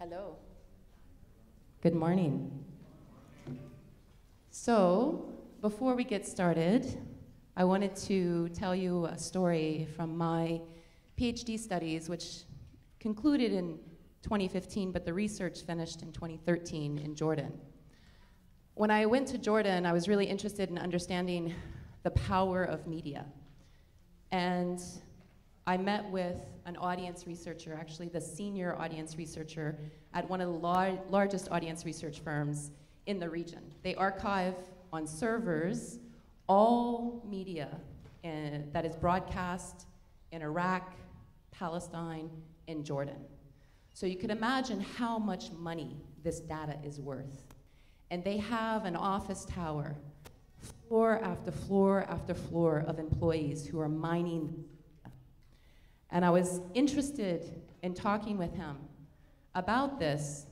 Hello. Good morning. So, before we get started, I wanted to tell you a story from my PhD studies, which concluded in 2015, but the research finished in 2013 in Jordan. When I went to Jordan, I was really interested in understanding the power of media. And I met with an audience researcher, actually the senior audience researcher at one of the largest audience research firms in the region. They archive on servers all media that is broadcast in Iraq, Palestine, and Jordan. So you could imagine how much money this data is worth. And they have an office tower, floor after floor after floor of employees who are mining. And I was interested in talking with him about this.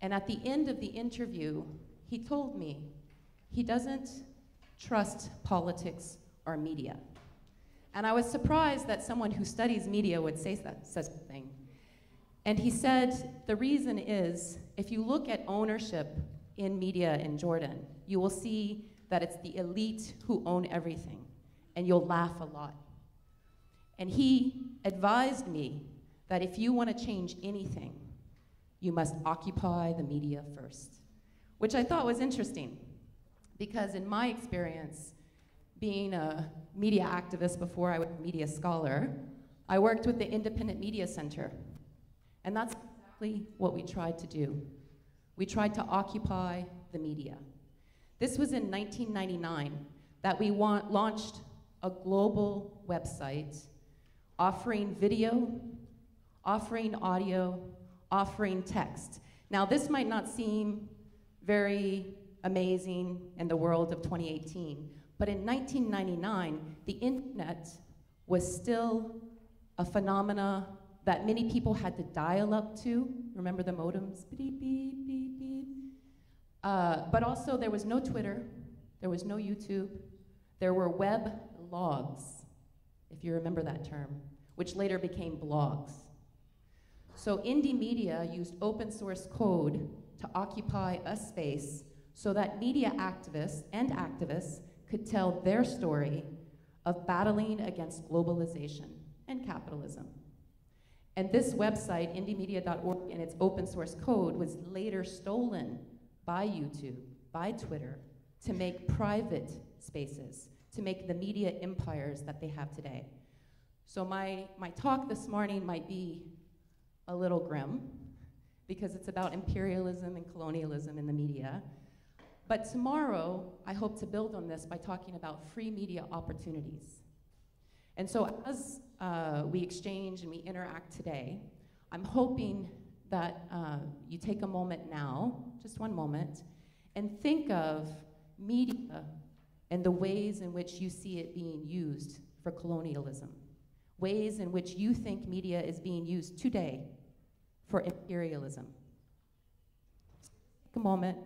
And at the end of the interview, he told me he doesn't trust politics or media. And I was surprised that someone who studies media would say such a thing. And he said, the reason is, if you look at ownership in media in Jordan, you will see that it's the elite who own everything, and you'll laugh a lot. And he advised me that if you want to change anything, you must occupy the media first, which I thought was interesting, because in my experience, being a media activist before I was a media scholar, I worked with the Independent Media Center, and that's exactly what we tried to do. We tried to occupy the media. This was in 1999 that we launched a global website offering video, offering audio, offering text. Now, this might not seem very amazing in the world of 2018, but in 1999, the internet was still a phenomena that many people had to dial up to. Remember the modems? Beep, beep, beep, beep. But also, there was no Twitter, there was no YouTube, there were web logs, if you remember that term, which later became blogs. So indie media used open source code to occupy a space so that media activists and activists could tell their story of battling against globalization and capitalism. And this website, indiemedia.org, and its open source code was later stolen by YouTube, by Twitter, to make private spaces, to make the media empires that they have today. So my talk this morning might be a little grim, because it's about imperialism and colonialism in the media. But tomorrow, I hope to build on this by talking about free media opportunities. And so as we exchange and we interact today, I'm hoping that you take a moment now, just one moment, and think of media and the ways in which you see it being used for colonialism, ways in which you think media is being used today for imperialism. Take a moment,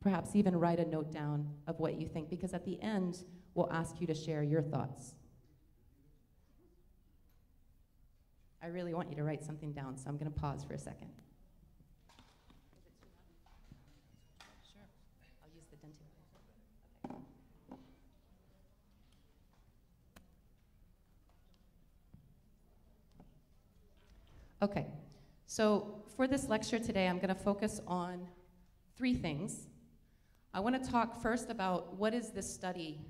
perhaps even write a note down of what you think, because at the end, we'll ask you to share your thoughts. I really want you to write something down, so I'm going to pause for a second. Sure. I'll use the denting. Okay, so for this lecture today, I'm going to focus on three things. I want to talk first about what is this study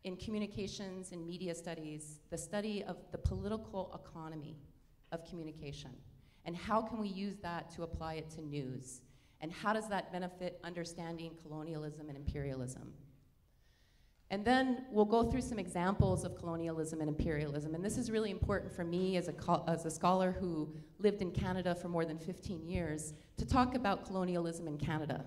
in communications and media studies, the study of the political economy of communication, and how can we use that to apply it to news, and how does that benefit understanding colonialism and imperialism. And then we'll go through some examples of colonialism and imperialism, and this is really important for me as a scholar who lived in Canada for more than 15 years to talk about colonialism in Canada.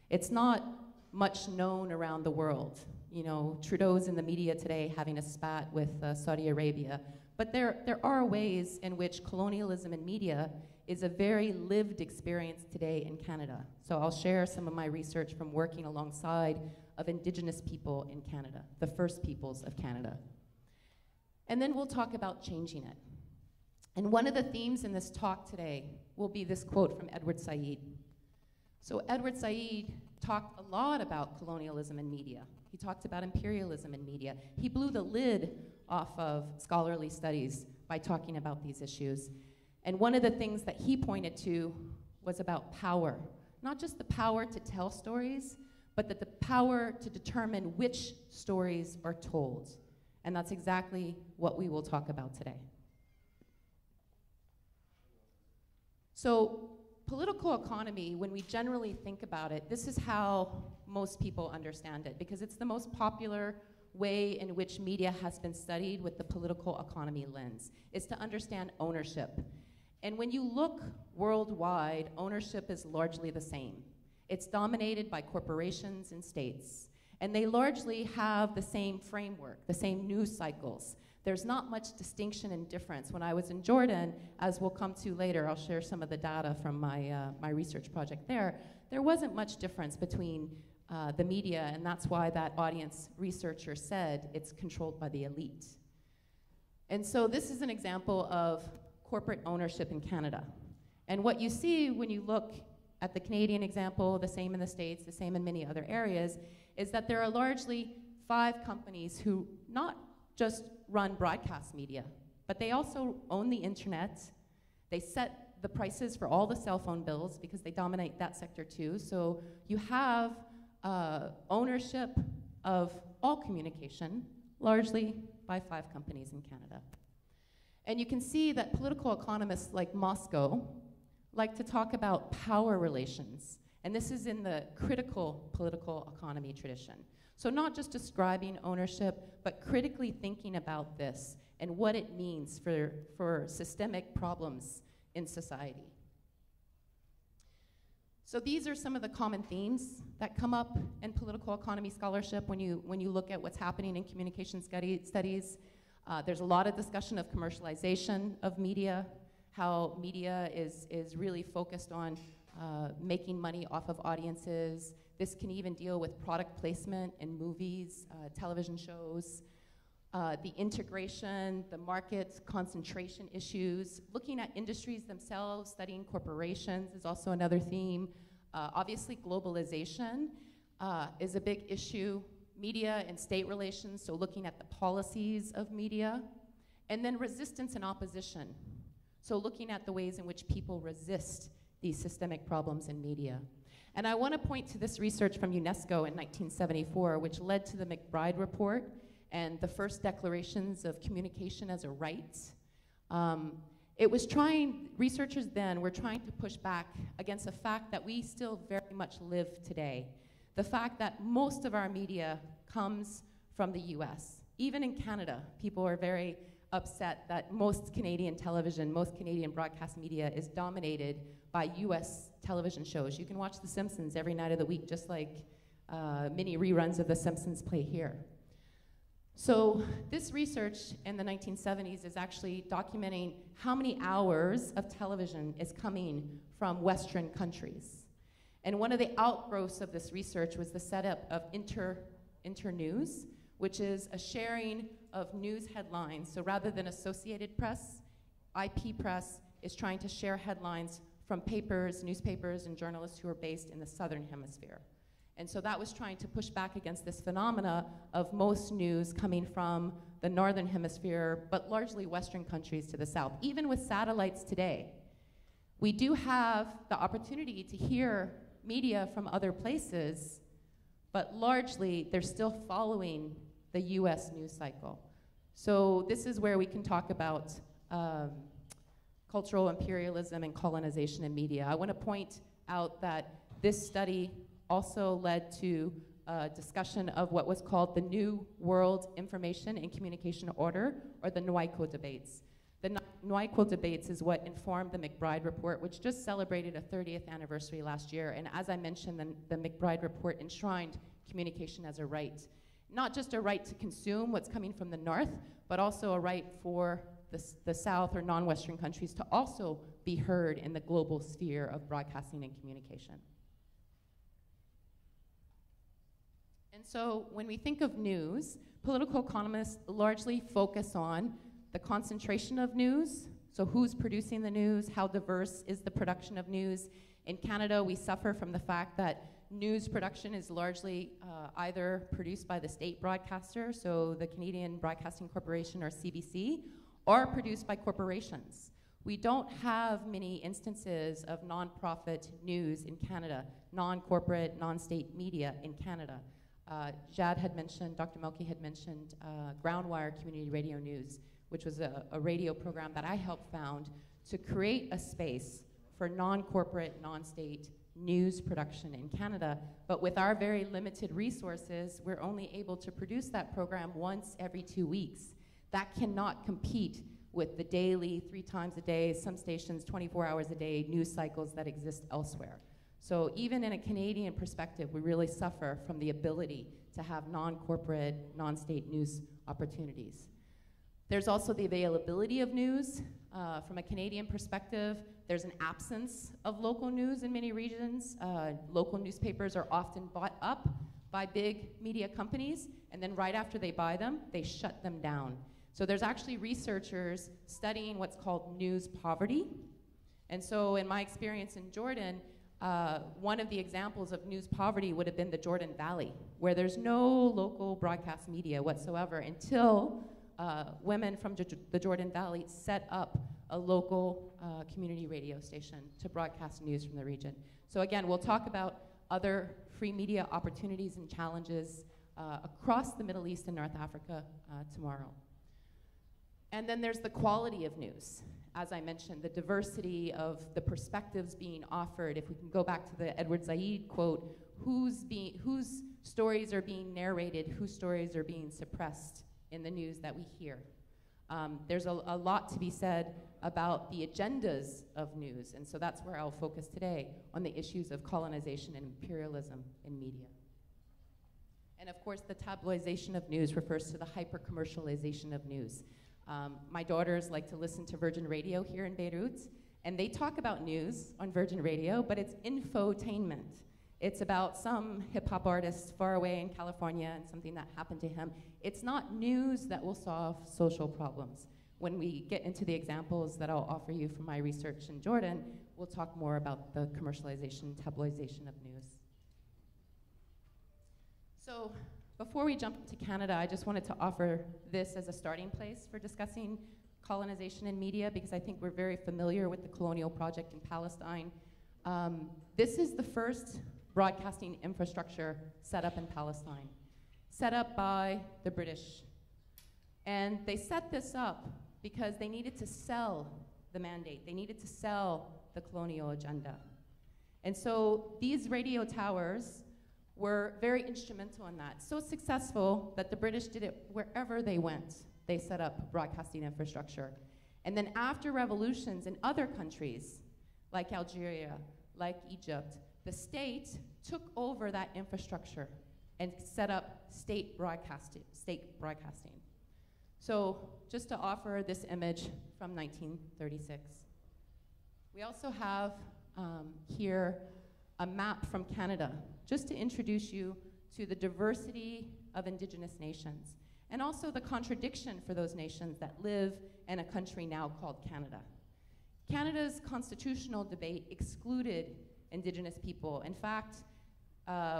It's not much known around the world. You know, Trudeau's in the media today having a spat with Saudi Arabia, but there are ways in which colonialism in media is a very lived experience today in Canada. So I'll share some of my research from working alongside of Indigenous people in Canada, the First Peoples of Canada. And then we'll talk about changing it. And one of the themes in this talk today will be this quote from Edward Said. So Edward Said talked a lot about colonialism in media. He talked about imperialism in media. He blew the lid off of scholarly studies by talking about these issues. And one of the things that he pointed to was about power. Not just the power to tell stories, but the power to determine which stories are told. And that's exactly what we will talk about today. So political economy, when we generally think about it, this is how most people understand it, because it's the most popular way in which media has been studied with the political economy lens, is to understand ownership. And when you look worldwide, ownership is largely the same. It's dominated by corporations and states. And they largely have the same framework, the same news cycles. There's not much distinction and difference. When I was in Jordan, as we'll come to later, I'll share some of the data from my research project there. There wasn't much difference between the media, and that's why that audience researcher said it's controlled by the elite. And so this is an example of corporate ownership in Canada. And what you see when you look at the Canadian example, the same in the States, the same in many other areas, is that there are largely 5 companies who not just run broadcast media, but they also own the internet. They set the prices for all the cell phone bills because they dominate that sector too. So you have ownership of all communication, largely by 5 companies in Canada. And you can see that political economists like Moscow like to talk about power relations. And this is in the critical political economy tradition. So not just describing ownership, but critically thinking about this and what it means for systemic problems in society. So these are some of the common themes that come up in political economy scholarship when you look at what's happening in communication studies. There's a lot of discussion of commercialization of media, how media is really focused on making money off of audiences. This can even deal with product placement in movies, television shows, the integration, the market concentration issues. Looking at industries themselves, studying corporations is also another theme. Obviously, globalization is a big issue. Media and state relations, so looking at the policies of media. And then resistance and opposition. So looking at the ways in which people resist these systemic problems in media. And I want to point to this research from UNESCO in 1974, which led to the McBride Report and the first declarations of communication as a right. Researchers then were trying to push back against the fact that we still very much live today. The fact that most of our media comes from the US. Even in Canada, people are very upset that most Canadian television, most Canadian broadcast media is dominated by US television shows. You can watch The Simpsons every night of the week, just like mini reruns of The Simpsons play here. So this research in the 1970s is actually documenting how many hours of television is coming from Western countries. And one of the outgrowths of this research was the setup of internews, which is a sharing of news headlines. So rather than Associated Press, IP Press is trying to share headlines from papers, newspapers, and journalists who are based in the Southern Hemisphere. And so that was trying to push back against this phenomena of most news coming from the Northern Hemisphere, but largely Western countries to the South. Even with satellites today, we do have the opportunity to hear media from other places, but largely they're still following the US news cycle. So this is where we can talk about cultural imperialism and colonization in media. I want to point out that this study also led to a discussion of what was called the New World Information and Communication Order, or the NWICO debates. The NWICO debates is what informed the McBride Report, which just celebrated a 30th anniversary last year. And as I mentioned, the McBride Report enshrined communication as a right. Not just a right to consume what's coming from the North, but also a right for the South or non-Western countries to also be heard in the global sphere of broadcasting and communication. And so when we think of news, political economists largely focus on the concentration of news, So who's producing the news? How diverse is the production of news? In Canada, we suffer from the fact that news production is largely either produced by the state broadcaster, so the Canadian Broadcasting Corporation or CBC, or produced by corporations. We don't have many instances of nonprofit news in Canada, non-corporate, non-state media in Canada. Jad had mentioned, Dr. Melky had mentioned Groundwire Community Radio News, which was a radio program that I helped found to create a space for non-corporate, non-state news production in Canada. But with our very limited resources, we're only able to produce that program once every 2 weeks. That cannot compete with the daily, 3 times a day, some stations 24 hours a day news cycles that exist elsewhere. So even in a Canadian perspective, we really suffer from the ability to have non-corporate, non-state news opportunities. There's also the availability of news. From a Canadian perspective, there's an absence of local news in many regions. Local newspapers are often bought up by big media companies, and then right after they buy them, they shut them down. So there's actually researchers studying what's called news poverty. And so in my experience in Jordan, one of the examples of news poverty would have been the Jordan Valley, where there's no local broadcast media whatsoever until women from the Jordan Valley set up a local community radio station to broadcast news from the region. So again, we'll talk about other free media opportunities and challenges across the Middle East and North Africa tomorrow. And then there's the quality of news. As I mentioned, the diversity of the perspectives being offered. If we can go back to the Edward Said quote, whose stories are being narrated, whose stories are being suppressed in the news that we hear. There's a lot to be said about the agendas of news, and so that's where I'll focus today, on the issues of colonization and imperialism in media. And of course, the tabloization of news refers to the hyper-commercialization of news. My daughters like to listen to Virgin Radio here in Beirut, and they talk about news on Virgin Radio, but it's infotainment. It's about some hip-hop artist far away in California and something that happened to him. It's not news that will solve social problems. When we get into the examples that I'll offer you from my research in Jordan, we'll talk more about the commercialization, tabloization of news. So before we jump to Canada, I just wanted to offer this as a starting place for discussing colonization in media, because I think we're very familiar with the Colonial project in Palestine. This is the first broadcasting infrastructure set up in Palestine, set up by the British. And they set this up because they needed to sell the mandate. They needed to sell the colonial agenda. And so these radio towers were very instrumental in that. So successful that the British did it wherever they went. They set up broadcasting infrastructure. And then after revolutions in other countries, like Algeria, like Egypt, the state took over that infrastructure and set up state broadcasting. So just to offer this image from 1936. We also have here a map from Canada, just to introduce you to the diversity of Indigenous nations, and also the contradiction for those nations that live in a country now called Canada. Canada's constitutional debate excluded Indigenous people. In fact,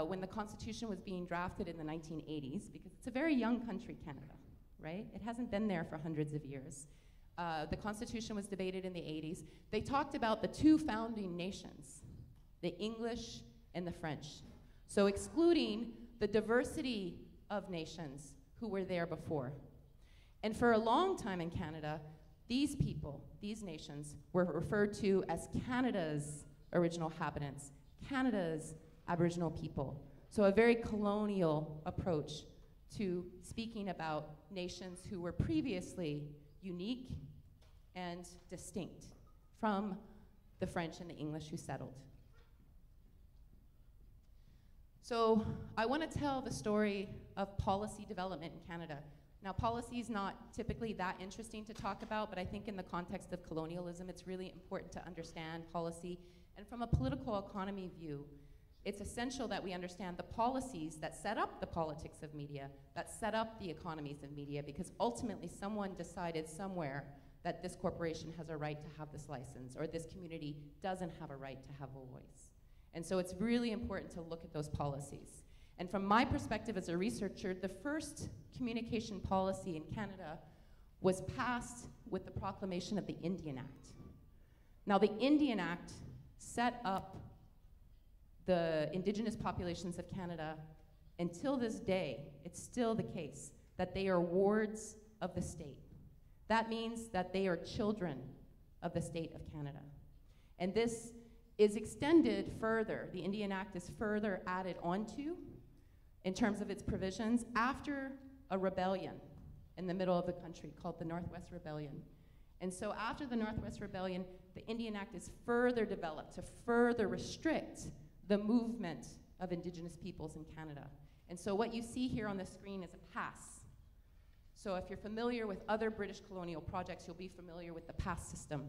when the Constitution was being drafted in the 1980s, because it's a very young country, Canada, right? It hasn't been there for hundreds of years. The Constitution was debated in the 80s. They talked about the 2 founding nations, the English and the French. So excluding the diversity of nations who were there before. And for a long time in Canada, these people, these nations, were referred to as Canada's original inhabitants, Canada's Aboriginal people. So a very colonial approach to speaking about nations who were previously unique and distinct from the French and the English who settled. So I want to tell the story of policy development in Canada. Now, policy is not typically that interesting to talk about, but I think in the context of colonialism, it's really important to understand policy. And from a political economy view, it's essential that we understand the policies that set up the politics of media, that set up the economies of media, because ultimately someone decided somewhere that this corporation has a right to have this license, or this community doesn't have a right to have a voice. And so it's really important to look at those policies. And from my perspective as a researcher, the first communication policy in Canada was passed with the Proclamation of the Indian Act. Now, the Indian Act set up the Indigenous populations of Canada. Until this day, it's still the case that they are wards of the state. That means that they are children of the state of Canada. And this is extended further. The Indian Act is further added onto in terms of its provisions after a rebellion in the middle of the country called the Northwest Rebellion. And so after the Northwest Rebellion, the Indian Act is further developed to further restrict the movement of Indigenous peoples in Canada. And so what you see here on the screen is a pass. So if you're familiar with other British colonial projects, you'll be familiar with the pass system.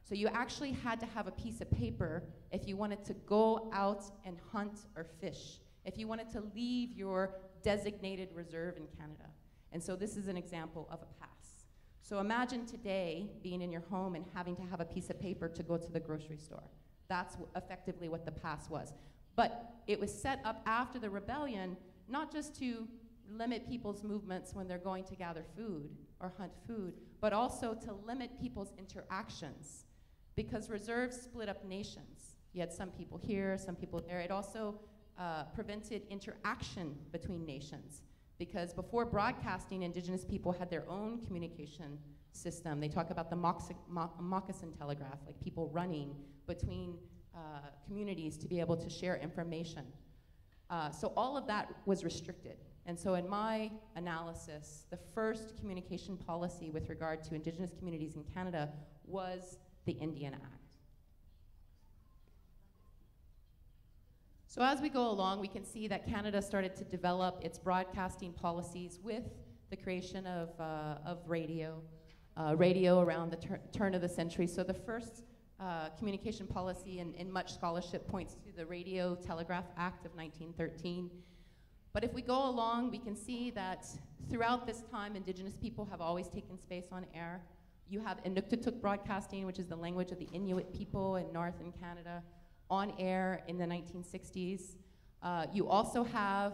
So you actually had to have a piece of paper if you wanted to go out and hunt or fish, if you wanted to leave your designated reserve in Canada. And so this is an example of a pass. So imagine today being in your home and having to have a piece of paper to go to the grocery store. That's effectively what the pass was. But it was set up after the rebellion, not just to limit people's movements when they're going to gather food or hunt food, but also to limit people's interactions, because reserves split up nations. You had some people here, some people there. It also prevented interaction between nations, because before broadcasting, Indigenous people had their own communication system. They talk about the moccasin telegraph, like people running between communities to be able to share information. So all of that was restricted. And so in my analysis, the first communication policy with regard to Indigenous communities in Canada was the Indian Act. So as we go along, we can see that Canada started to develop its broadcasting policies with the creation of radio around the turn of the century. So the first communication policy in much scholarship points to the Radio Telegraph Act of 1913. But if we go along, we can see that throughout this time, Indigenous people have always taken space on air. You have Inuktitut broadcasting, which is the language of the Inuit people in northern Canada, on air in the 1960s. You also have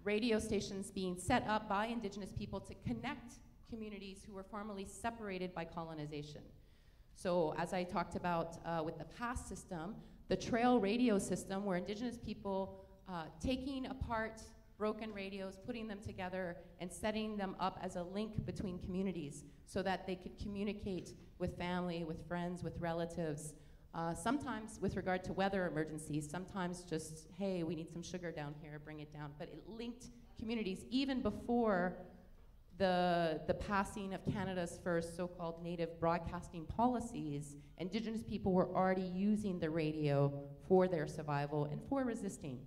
radio stations being set up by Indigenous people to connect communities who were formerly separated by colonization. So as I talked about with the pass system, the trail radio system, where Indigenous people taking apart broken radios, putting them together, and setting them up as a link between communities so that they could communicate with family, with friends, with relatives, sometimes with regard to weather emergencies, sometimes just, hey, we need some sugar down here, bring it down. But it linked communities even before the passing of Canada's first so-called native broadcasting policies. Indigenous people were already using the radio for their survival and for resisting.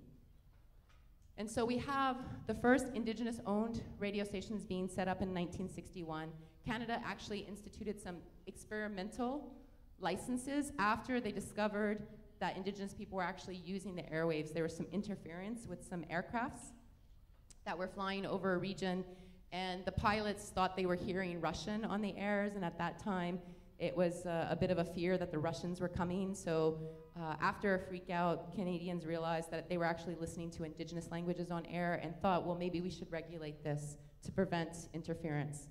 And so we have the first Indigenous-owned radio stations being set up in 1961. Canada actually instituted some experimental licenses after they discovered that Indigenous people were actually using the airwaves. There was some interference with some aircrafts that were flying over a region, and the pilots thought they were hearing Russian on the airs, and at that time, it was a bit of a fear that the Russians were coming. So after a freak out, Canadians realized that they were actually listening to Indigenous languages on air and thought, well, maybe we should regulate this to prevent interference.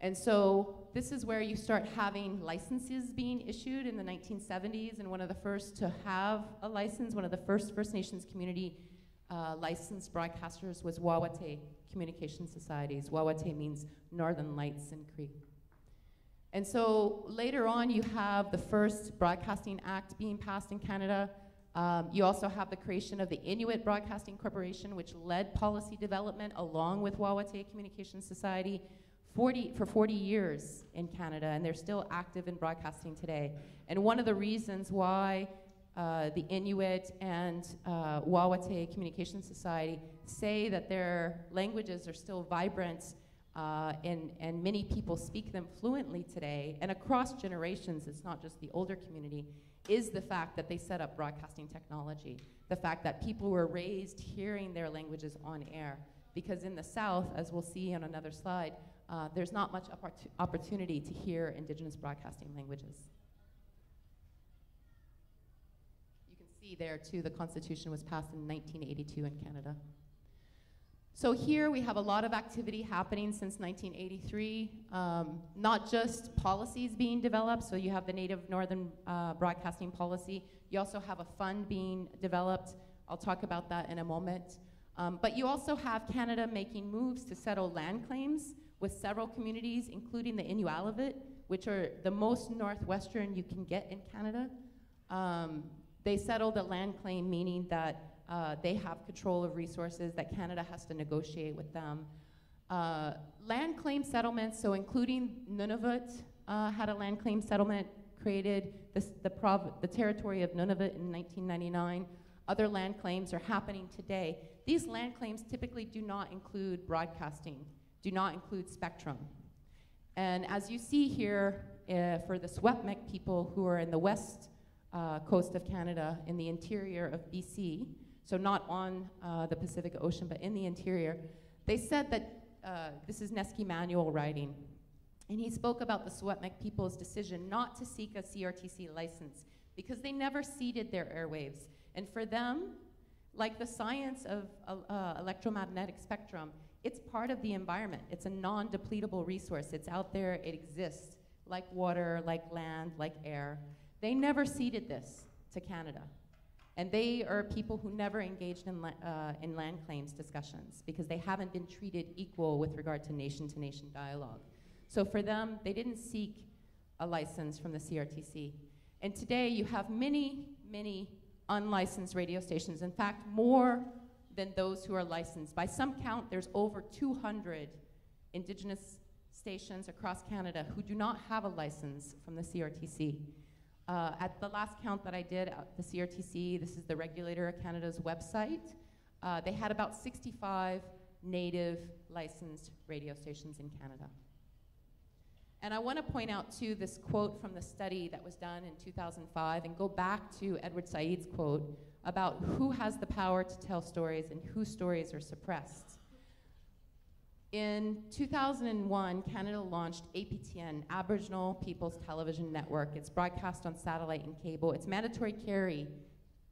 And so this is where you start having licenses being issued in the 1970s, and one of the first to have a license, one of the first First Nations community licensed broadcasters was Wawate Communication Societies. Wawate means Northern Lights in Cree. And so later on, you have the first Broadcasting Act being passed in Canada. You also have the creation of the Inuit Broadcasting Corporation, which led policy development along with Wawate Communication Society for 40 years in Canada, and they're still active in broadcasting today. And one of the reasons why the Inuit and Wawate Communication Society say that their languages are still vibrant and many people speak them fluently today, and across generations, it's not just the older community, is the fact that they set up broadcasting technology. The fact that people were raised hearing their languages on air. Because in the South, as we'll see on another slide, there's not much opportunity to hear Indigenous broadcasting languages. You can see there too, the Constitution was passed in 1982 in Canada. So here we have a lot of activity happening since 1983, not just policies being developed, so you have the Native Northern Broadcasting Policy, you also have a fund being developed, I'll talk about that in a moment, but you also have Canada making moves to settle land claims with several communities, including the Inuit, which are the most northwestern you can get in Canada. They settled a land claim, meaning that they have control of resources that Canada has to negotiate with them. Land claim settlements, so including Nunavut had a land claim settlement, created the territory of Nunavut in 1999. Other land claims are happening today. These land claims typically do not include broadcasting, do not include spectrum. And as you see here, for the Swepmec people who are in the west coast of Canada, in the interior of BC, so not on the Pacific Ocean, but in the interior, they said that, this is Neski Manuel writing, and he spoke about the Swepmec people's decision not to seek a CRTC license because they never ceded their airwaves. And for them, like the science of electromagnetic spectrum, it's part of the environment. It's a non-depletable resource. It's out there, it exists, like water, like land, like air. They never ceded this to Canada. And they are people who never engaged in land claims discussions because they haven't been treated equal with regard to nation dialogue. So for them, they didn't seek a license from the CRTC. And today you have many, many unlicensed radio stations. In fact, more than those who are licensed. By some count, there's over 200 Indigenous stations across Canada who do not have a license from the CRTC. At the last count that I did at the CRTC, this is the Regulator of Canada's website, they had about 65 native licensed radio stations in Canada. And I want to point out too this quote from the study that was done in 2005 and go back to Edward Said's quote about who has the power to tell stories and whose stories are suppressed. In 2001, Canada launched APTN, Aboriginal People's Television Network. It's broadcast on satellite and cable. It's mandatory carry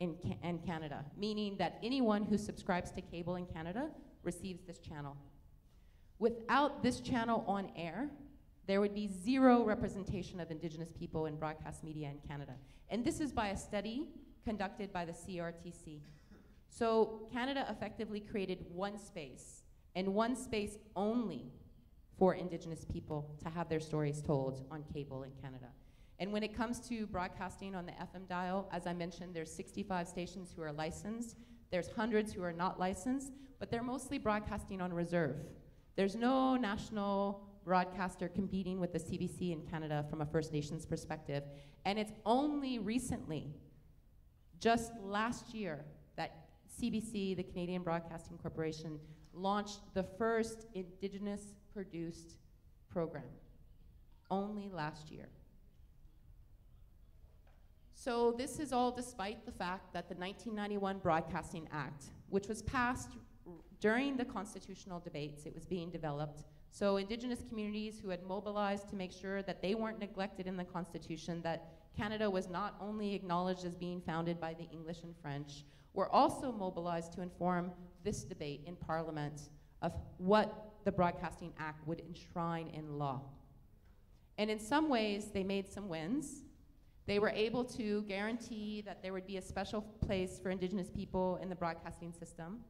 in Canada, meaning that anyone who subscribes to cable in Canada receives this channel. Without this channel on air, there would be zero representation of Indigenous people in broadcast media in Canada. And this is by a study conducted by the CRTC. So Canada effectively created one space, and one space only for Indigenous people to have their stories told on cable in Canada. And when it comes to broadcasting on the FM dial, as I mentioned, there's 65 stations who are licensed, there's hundreds who are not licensed, but they're mostly broadcasting on reserve. There's no national broadcaster competing with the CBC in Canada from a First Nations perspective. And it's only recently, just last year, that CBC, the Canadian Broadcasting Corporation, launched the first Indigenous-produced program. Only last year. So this is all despite the fact that the 1991 Broadcasting Act, which was passed during the constitutional debates, it was being developed. So Indigenous communities who had mobilized to make sure that they weren't neglected in the Constitution, that Canada was not only acknowledged as being founded by the English and French, were also mobilized to inform this debate in Parliament of what the Broadcasting Act would enshrine in law. And in some ways, they made some wins. They were able to guarantee that there would be a special place for Indigenous people in the broadcasting system.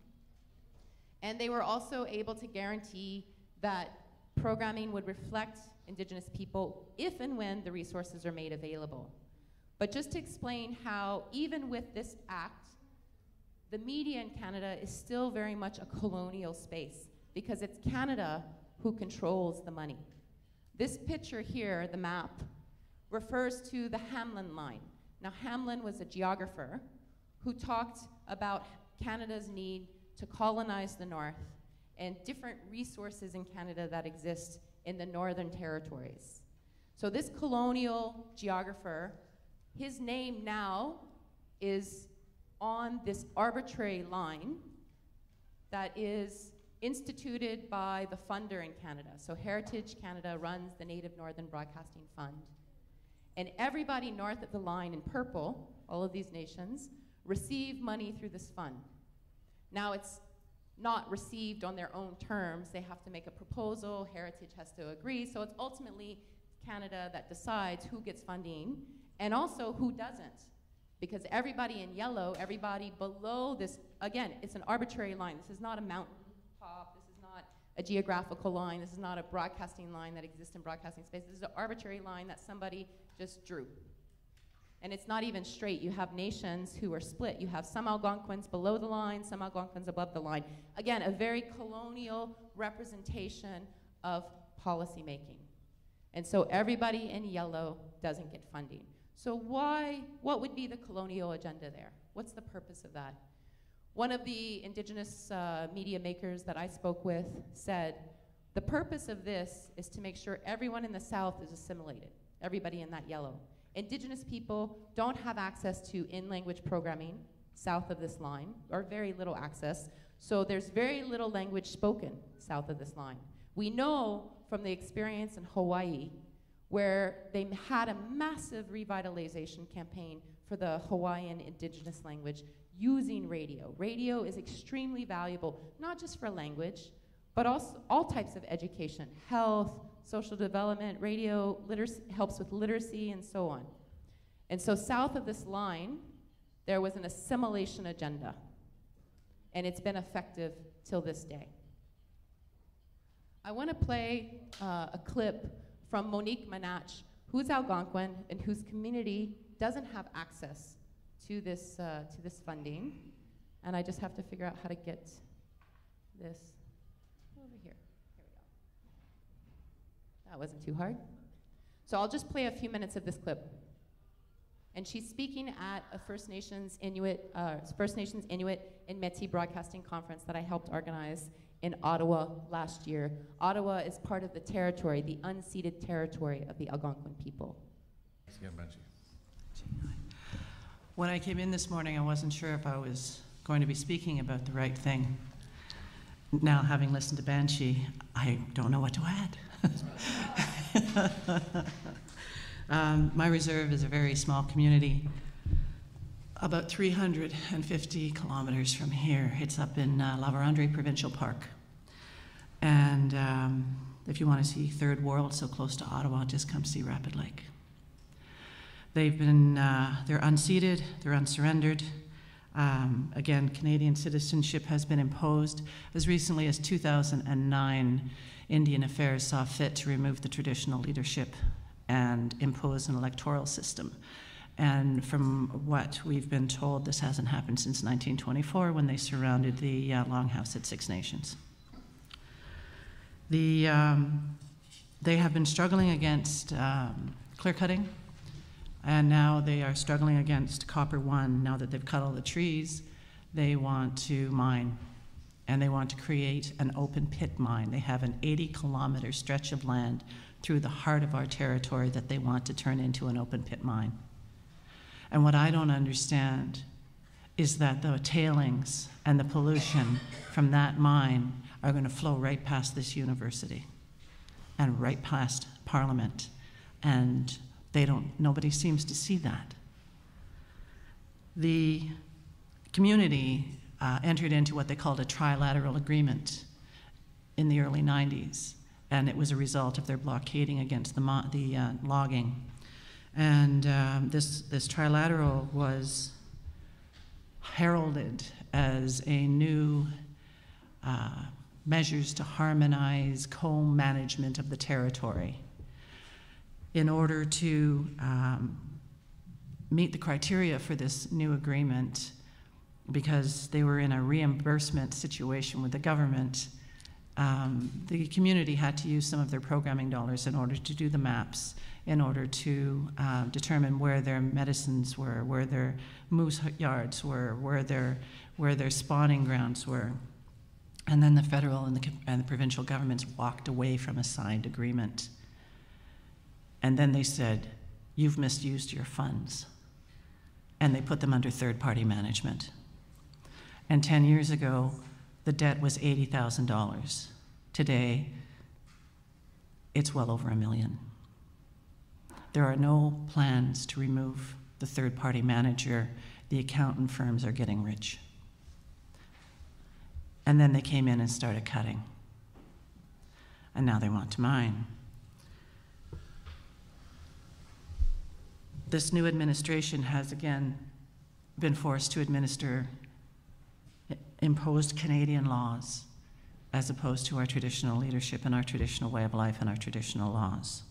And they were also able to guarantee that programming would reflect Indigenous people if and when the resources are made available. But just to explain how, even with this act, the media in Canada is still very much a colonial space because it's Canada who controls the money. This picture here, the map, refers to the Hamlin line. Now, Hamlin was a geographer who talked about Canada's need to colonize the North and different resources in Canada that exist in the Northern Territories. So this colonial geographer, his name now is on this arbitrary line that is instituted by the funder in Canada. So Heritage Canada runs the Native Northern Broadcasting Fund. And everybody north of the line in purple, all of these nations, receive money through this fund. Now it's not received on their own terms. They have to make a proposal, Heritage has to agree, so it's ultimately Canada that decides who gets funding and also who doesn't. Because everybody in yellow, everybody below this, again, it's an arbitrary line. This is not a mountain top, this is not a geographical line, this is not a broadcasting line that exists in broadcasting space. This is an arbitrary line that somebody just drew. And it's not even straight. You have nations who are split. You have some Algonquins below the line, some Algonquins above the line. Again, a very colonial representation of policy making. And so everybody in yellow doesn't get funding. So what would be the colonial agenda there? What's the purpose of that? One of the indigenous media makers that I spoke with said, the purpose of this is to make sure everyone in the South is assimilated, everybody in that yellow. Indigenous people don't have access to in-language programming south of this line, or very little access, so there's very little language spoken south of this line. We know from the experience in Hawaii, where they had a massive revitalization campaign for the Hawaiian indigenous language using radio. Radio is extremely valuable, not just for language, but also all types of education, health, social development. Radio helps with literacy and so on. And so south of this line, there was an assimilation agenda, and it's been effective till this day. I want to play a clip from Monique Manach, who's Algonquin and whose community doesn't have access to this funding. And I just have to figure out how to get this over here. Here we go. That wasn't too hard. So I'll just play a few minutes of this clip. And she's speaking at a First Nations Inuit and Métis Broadcasting Conference that I helped organize in Ottawa last year. Ottawa is part of the territory, the unceded territory of the Algonquin people. When I came in this morning, I wasn't sure if I was going to be speaking about the right thing. Now, having listened to Banshee, I don't know what to add. My reserve is a very small community, about 350 kilometers from here. It's up in La Vérendrye Provincial Park. And if you want to see third world so close to Ottawa, just come see Rapid Lake. They've been, they're unceded, they're unsurrendered. Again, Canadian citizenship has been imposed. As recently as 2009, Indian Affairs saw fit to remove the traditional leadership and impose an electoral system. And from what we've been told, this hasn't happened since 1924 when they surrounded the Longhouse at Six Nations. They have been struggling against clear cutting, and now they are struggling against Copper One. Now that they've cut all the trees, they want to mine, and they want to create an open pit mine. They have an 80-kilometer stretch of land through the heart of our territory that they want to turn into an open pit mine. And what I don't understand is that the tailings and the pollution from that mine are going to flow right past this university and right past Parliament. And nobody seems to see that. The community entered into what they called a trilateral agreement in the early 90s, and it was a result of their blockading against the logging. And this trilateral was heralded as a new measures to harmonize co-management of the territory in order to meet the criteria for this new agreement, because they were in a reimbursement situation with the government. The community had to use some of their programming dollars in order to do the maps, in order to determine where their medicines were, where their moose yards were, where their spawning grounds were. And then the federal and the provincial governments walked away from a signed agreement. And then they said, you've misused your funds. And they put them under third-party management. And 10 years ago, the debt was $80,000. Today, it's well over $1 million. There are no plans to remove the third-party manager. The accountant firms are getting rich. And then they came in and started cutting. And now they want to mine. This new administration has again been forced to administer imposed Canadian laws as opposed to our traditional leadership and our traditional way of life and our traditional laws.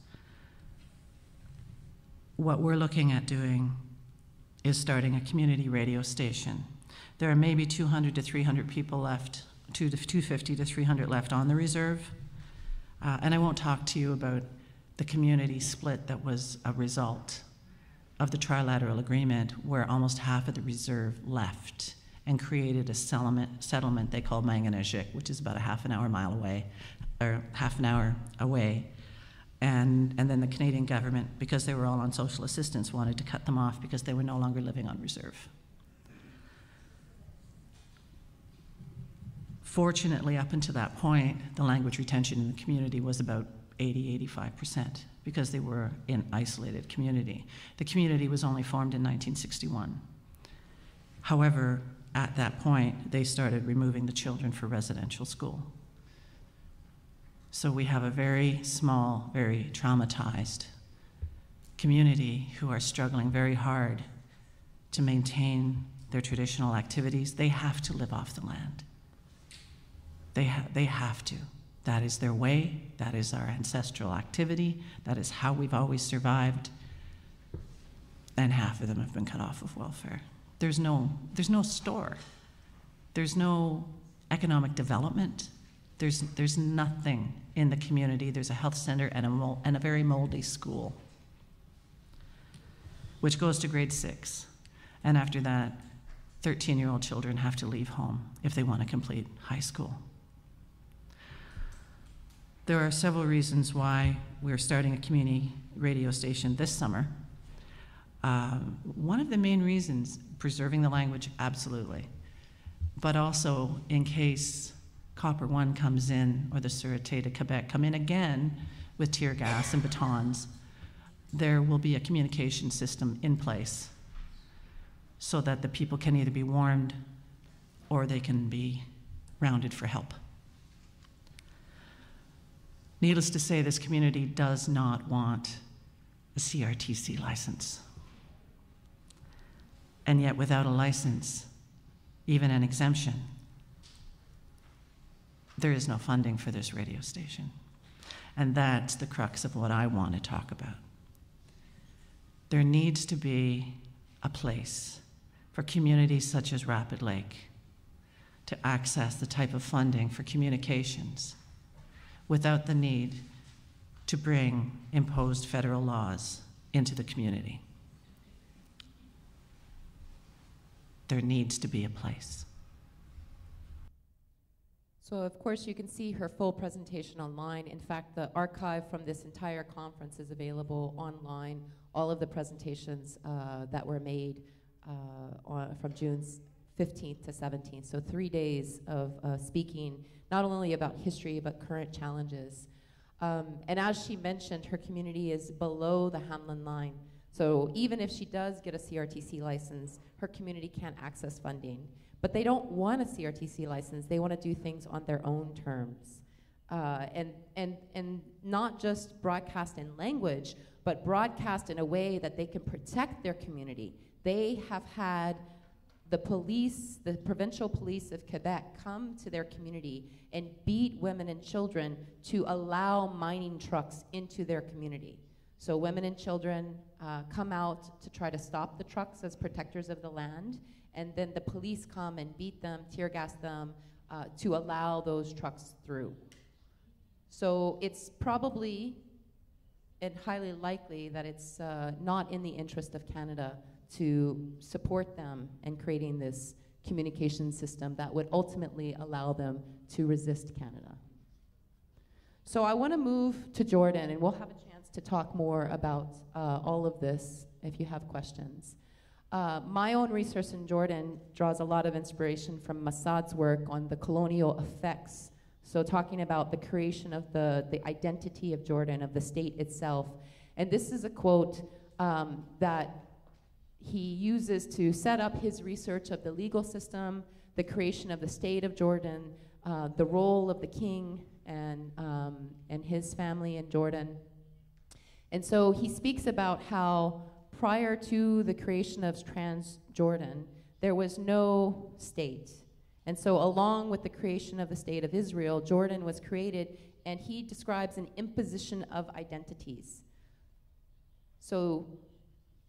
What we're looking at doing is starting a community radio station. There are maybe 200 to 300 people left, 250 to 300 left on the reserve. And I won't talk to you about the community split that was a result of the trilateral agreement, where almost half of the reserve left and created a settlement they called Manganajik, which is about a half an hour away. And then the Canadian government, because they were all on social assistance, wanted to cut them off because they were no longer living on reserve. Fortunately, up until that point, the language retention in the community was about 80–85%, because they were an isolated community. The community was only formed in 1961. However, at that point, they started removing the children for residential school. So we have a very small, very traumatized community who are struggling very hard to maintain their traditional activities. They have to live off the land. They have to. That is their way. That is our ancestral activity. That is how we've always survived. And half of them have been cut off of welfare. There's no store. There's no economic development. There's nothing in the community. There's a health center and a very moldy school, which goes to grade 6. And after that, 13-year-old children have to leave home if they want to complete high school. There are several reasons why we're starting a community radio station this summer. One of the main reasons, preserving the language, absolutely. But also, in case Copper One comes in, or the Sûreté de Quebec come in again with tear gas and batons, there will be a communication system in place so that the people can either be warned or they can be rounded for help. Needless to say, this community does not want a CRTC license. And yet, without a license, even an exemption, there is no funding for this radio station. And that's the crux of what I want to talk about. There needs to be a place for communities such as Rapid Lake to access the type of funding for communications without the need to bring imposed federal laws into the community. There needs to be a place. So of course you can see her full presentation online. In fact, the archive from this entire conference is available online. All of the presentations that were made from June 15th to 17th. So 3 days of speaking, not only about history, but current challenges. And as she mentioned, her community is below the Hamlin line. So even if she does get a CRTC license, her community can't access funding. But they don't want a CRTC license. They want to do things on their own terms. And not just broadcast in language, but broadcast in a way that they can protect their community. They have had the police, the provincial police of Quebec, come to their community and beat women and children to allow mining trucks into their community. So women and children come out to try to stop the trucks as protectors of the land, and then the police come and beat them, tear gas them, to allow those trucks through. So it's probably and highly likely that it's not in the interest of Canada to support them in creating this communication system that would ultimately allow them to resist Canada. So I want to move to Jordan, and we'll have a chance to talk more about all of this if you have questions. My own research in Jordan draws a lot of inspiration from Massad's work on the colonial effects. So talking about the creation of the identity of Jordan, of the state itself. And this is a quote that he uses to set up his research of the legal system, the creation of the state of Jordan, the role of the king and his family in Jordan. And so he speaks about how prior to the creation of Transjordan, there was no state. And so along with the creation of the state of Israel, Jordan was created, and he describes an imposition of identities. So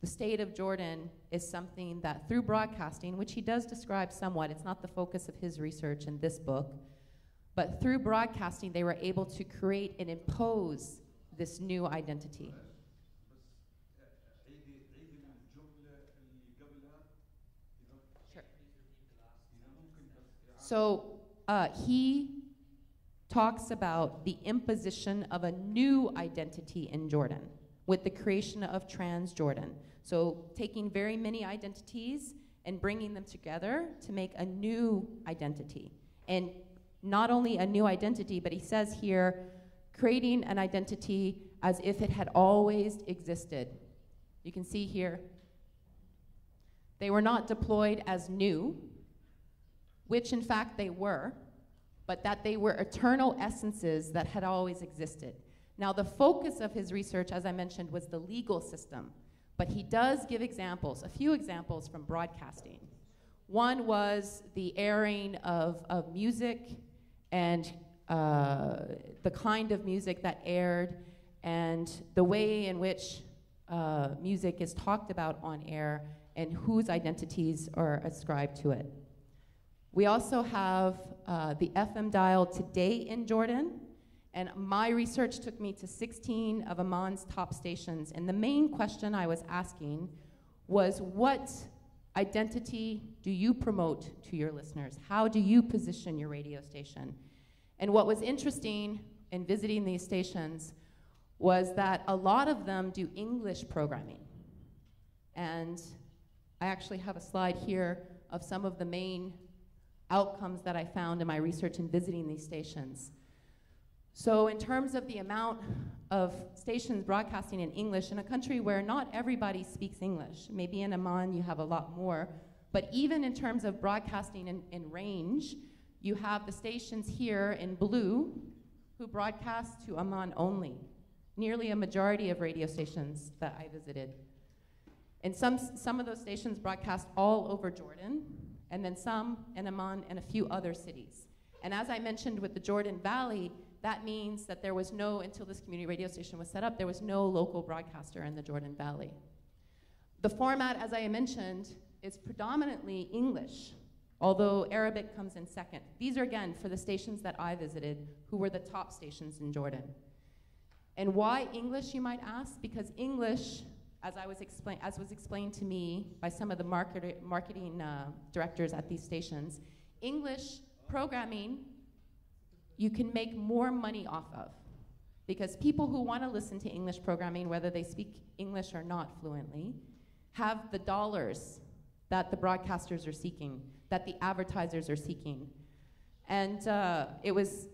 the state of Jordan is something that through broadcasting, which he does describe somewhat, it's not the focus of his research in this book, but through broadcasting, they were able to create and impose this new identity. Sure. So he talks about the imposition of a new identity in Jordan with the creation of Transjordan. So taking very many identities and bringing them together to make a new identity. And not only a new identity, but he says here, creating an identity as if it had always existed. You can see here, they were not deployed as new, which in fact they were, but that they were eternal essences that had always existed. Now the focus of his research, as I mentioned, was the legal system, but he does give examples, a few examples from broadcasting. One was the airing of music and the kind of music that aired and the way in which music is talked about on air and whose identities are ascribed to it. We also have the FM dial today in Jordan, and my research took me to 16 of Amman's top stations, and the main question I was asking was, what identity do you promote to your listeners? How do you position your radio station? And what was interesting in visiting these stations was that a lot of them do English programming. And I actually have a slide here of some of the main outcomes that I found in my research in visiting these stations. So in terms of the amount of stations broadcasting in English in a country where not everybody speaks English, maybe in Amman you have a lot more, but even in terms of broadcasting in range, you have the stations here in blue who broadcast to Amman only, nearly a majority of radio stations that I visited. And some of those stations broadcast all over Jordan, and then some in Amman and a few other cities. And as I mentioned with the Jordan Valley, that means that there was no, until this community radio station was set up, there was no local broadcaster in the Jordan Valley. The format, as I mentioned, is predominantly English, although Arabic comes in second. These are, again, for the stations that I visited, who were the top stations in Jordan. And why English, you might ask? Because English, as was explained to me by some of the marketing directors at these stations, English programming you can make more money off of. Because people who want to listen to English programming, whether they speak English or not fluently, have the dollars that the broadcasters are seeking, that the advertisers are seeking. And it was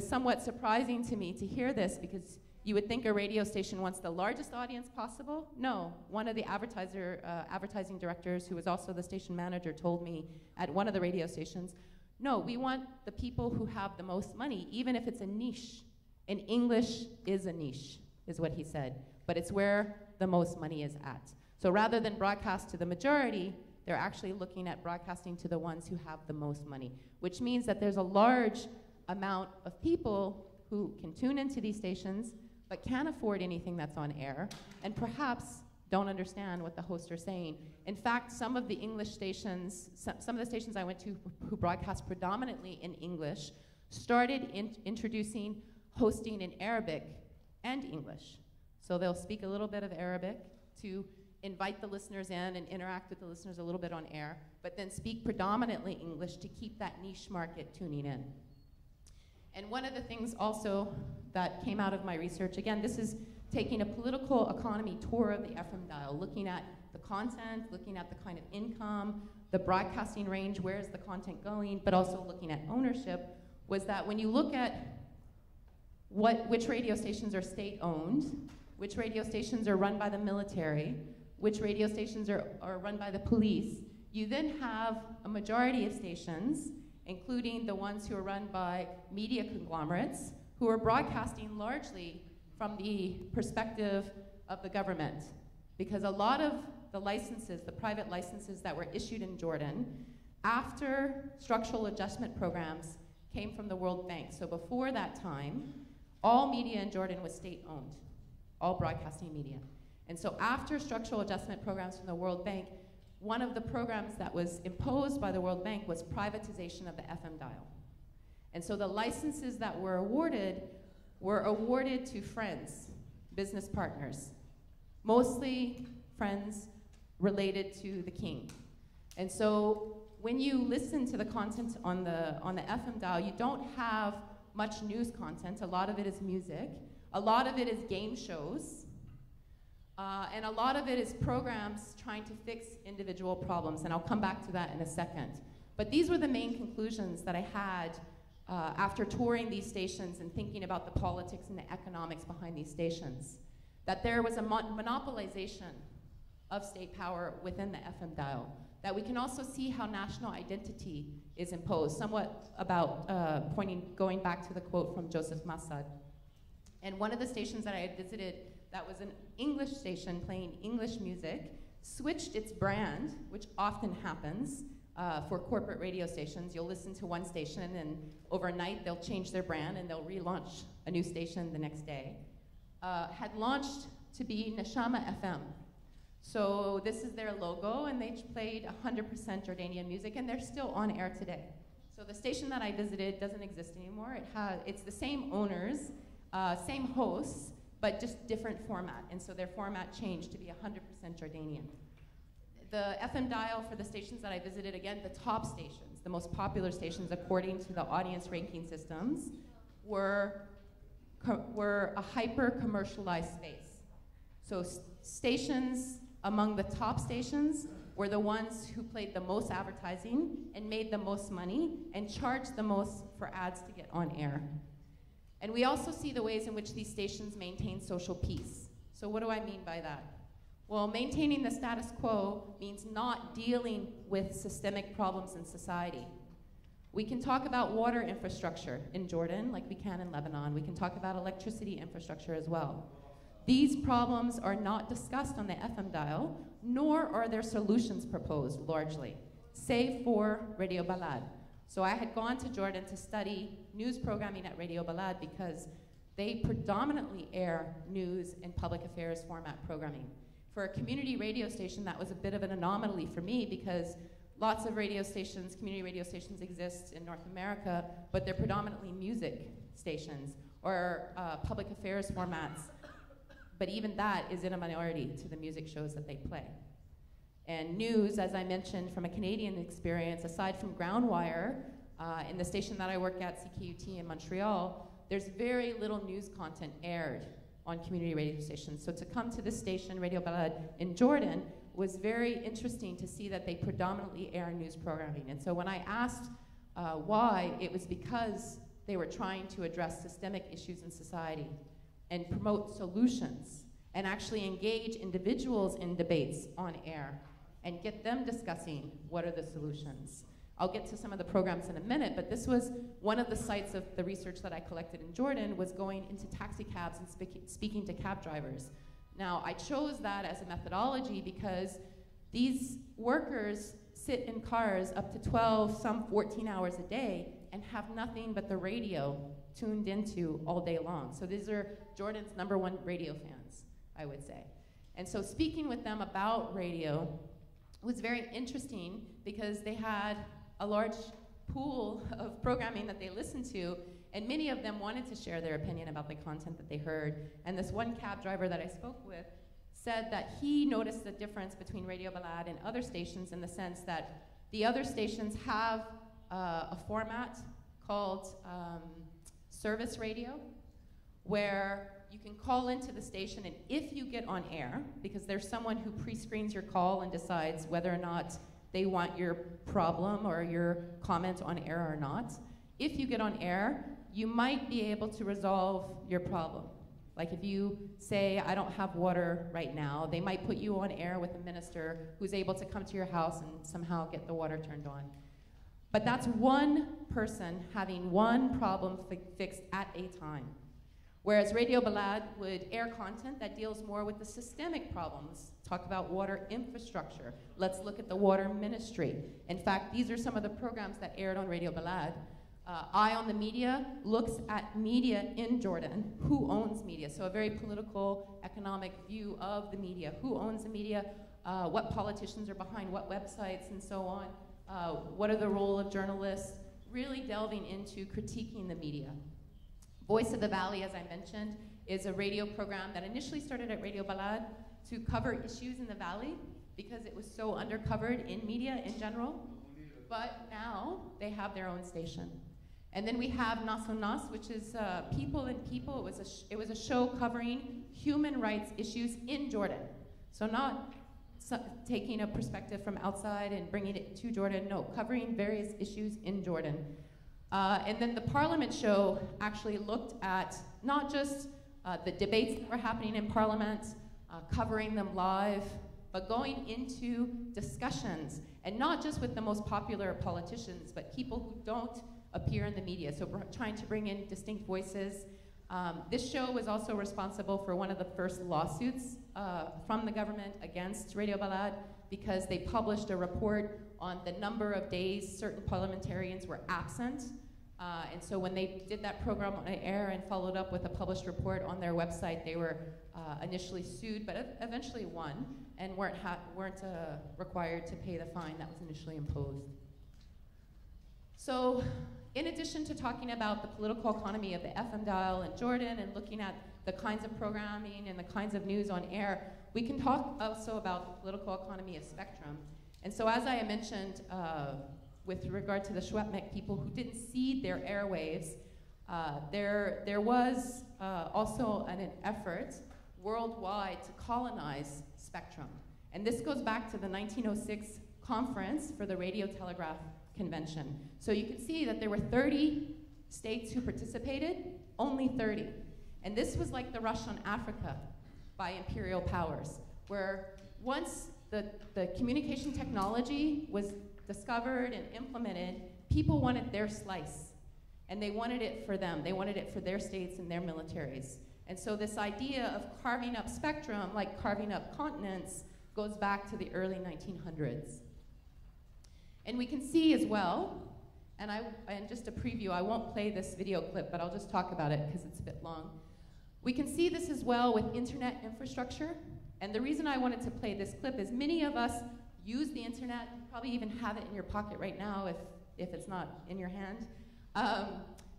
somewhat surprising to me to hear this, because you would think a radio station wants the largest audience possible. No, one of the advertising directors, who was also the station manager, told me at one of the radio stations, no, we want the people who have the most money, even if it's a niche. And English is a niche, is what he said, but it's where the most money is at. So rather than broadcast to the majority, they're actually looking at broadcasting to the ones who have the most money, which means that there's a large amount of people who can tune into these stations but can't afford anything that's on air, and perhaps don't understand what the hosts are saying. In fact, some of the English stations, some of the stations I went to who broadcast predominantly in English, started introducing hosting in Arabic and English. So they'll speak a little bit of Arabic to invite the listeners in and interact with the listeners a little bit on air, but then speak predominantly English to keep that niche market tuning in. And one of the things also that came out of my research, again, this is taking a political economy tour of the FM dial, looking at the content, looking at the kind of income, the broadcasting range, where is the content going, but also looking at ownership, was that when you look at which radio stations are state-owned, which radio stations are run by the military, which radio stations are run by the police, you then have a majority of stations, including the ones who are run by media conglomerates, who are broadcasting largely from the perspective of the government. Because a lot of the licenses, the private licenses that were issued in Jordan, after structural adjustment programs came from the World Bank. So before that time, all media in Jordan was state-owned, all broadcasting media. And so after structural adjustment programs from the World Bank, one of the programs that was imposed by the World Bank was privatization of the FM dial. And so the licenses that were awarded to friends, business partners, mostly friends related to the king. And so when you listen to the content on the FM dial, you don't have much news content. A lot of it is music. A lot of it is game shows. And a lot of it is programs trying to fix individual problems, and I'll come back to that in a second. But these were the main conclusions that I had after touring these stations and thinking about the politics and the economics behind these stations. That there was a monopolization of state power within the FM dial. That we can also see how national identity is imposed, somewhat about going back to the quote from Joseph Massad. And one of the stations that I had visited that was an English station playing English music, switched its brand, which often happens for corporate radio stations. You'll listen to one station and then overnight they'll change their brand and they'll relaunch a new station the next day. Had launched to be Neshama FM. So this is their logo, and they played 100% Jordanian music, and they're still on air today. So the station that I visited doesn't exist anymore. It's the same owners, same hosts, but just different format. And so their format changed to be 100% Jordanian. The FM dial for the stations that I visited, again, the top stations, the most popular stations according to the audience ranking systems, were a hyper-commercialized space. So stations among the top stations were the ones who played the most advertising and made the most money and charged the most for ads to get on air. And we also see the ways in which these stations maintain social peace. So what do I mean by that? Well, maintaining the status quo means not dealing with systemic problems in society. We can talk about water infrastructure in Jordan like we can in Lebanon. We can talk about electricity infrastructure as well. These problems are not discussed on the FM dial, nor are there solutions proposed largely, save for Radio Balad. So I had gone to Jordan to study news programming at Radio Balad because they predominantly air news and public affairs format programming. For a community radio station, that was a bit of an anomaly for me because lots of radio stations, community radio stations exist in North America, but they're predominantly music stations or public affairs formats. But even that is in a minority to the music shows that they play. And news, as I mentioned from a Canadian experience, aside from Groundwire, in the station that I work at, CKUT in Montreal, there's very little news content aired on community radio stations. So to come to this station, Radio Balad in Jordan, was very interesting to see that they predominantly air news programming. And so when I asked why, it was because they were trying to address systemic issues in society and promote solutions and actually engage individuals in debates on air and get them discussing what are the solutions. I'll get to some of the programs in a minute, but this was one of the sites of the research that I collected in Jordan, was going into taxi cabs and speaking to cab drivers. Now, I chose that as a methodology because these workers sit in cars up to 12, some 14 hours a day and have nothing but the radio tuned into all day long. So these are Jordan's #1 radio fans, I would say. And so speaking with them about radio was very interesting because they had a large pool of programming that they listened to, and many of them wanted to share their opinion about the content that they heard. And this one cab driver that I spoke with said that he noticed the difference between Radio Balad and other stations in the sense that the other stations have a format called service radio, where you can call into the station, and if you get on air, because there's someone who pre-screens your call and decides whether or not they want your problem or your comment on air or not, if you get on air, you might be able to resolve your problem. Like if you say, I don't have water right now, they might put you on air with a minister who's able to come to your house and somehow get the water turned on. But that's one person having one problem fixed at a time. Whereas Radio Balad would air content that deals more with the systemic problems, talk about water infrastructure. Let's look at the water ministry. In fact, these are some of the programs that aired on Radio Balad. Eye on the Media looks at media in Jordan. Who owns media? So a very political, economic view of the media. Who owns the media? What politicians are behind what websites and so on. What are the role of journalists? Really delving into critiquing the media. Voice of the Valley, as I mentioned, is a radio program that initially started at Radio Balad to cover issues in the Valley because it was so undercovered in media in general. But now they have their own station. And then we have Nas o Nas, which is People and People. It was a show covering human rights issues in Jordan. So not taking a perspective from outside and bringing it to Jordan, no, covering various issues in Jordan. And then the Parliament show actually looked at not just the debates that were happening in Parliament, covering them live, but going into discussions, and not just with the most popular politicians, but people who don't appear in the media. So we're trying to bring in distinct voices. This show was also responsible for one of the first lawsuits from the government against Radio Balad because they published a report on the number of days certain parliamentarians were absent. And so when they did that program on air and followed up with a published report on their website, they were initially sued, but eventually won, and weren't required to pay the fine that was initially imposed. So in addition to talking about the political economy of the FM dial in Jordan and looking at the kinds of programming and the kinds of news on air, we can talk also about the political economy of spectrum. And so as I mentioned, with regard to the Shwepmek people who didn't cede their airwaves, there was also an effort worldwide to colonize spectrum. And this goes back to the 1906 conference for the Radio Telegraph Convention. So you can see that there were 30 states who participated, only 30. And this was like the rush on Africa by imperial powers, where once the communication technology was discovered and implemented, people wanted their slice. And they wanted it for them. They wanted it for their states and their militaries. And so this idea of carving up spectrum, like carving up continents, goes back to the early 1900s. And we can see as well, and just a preview, I won't play this video clip, but I'll just talk about it because it's a bit long. We can see this as well with internet infrastructure. And the reason I wanted to play this clip is many of us use the internet. You probably even have it in your pocket right now if it's not in your hand.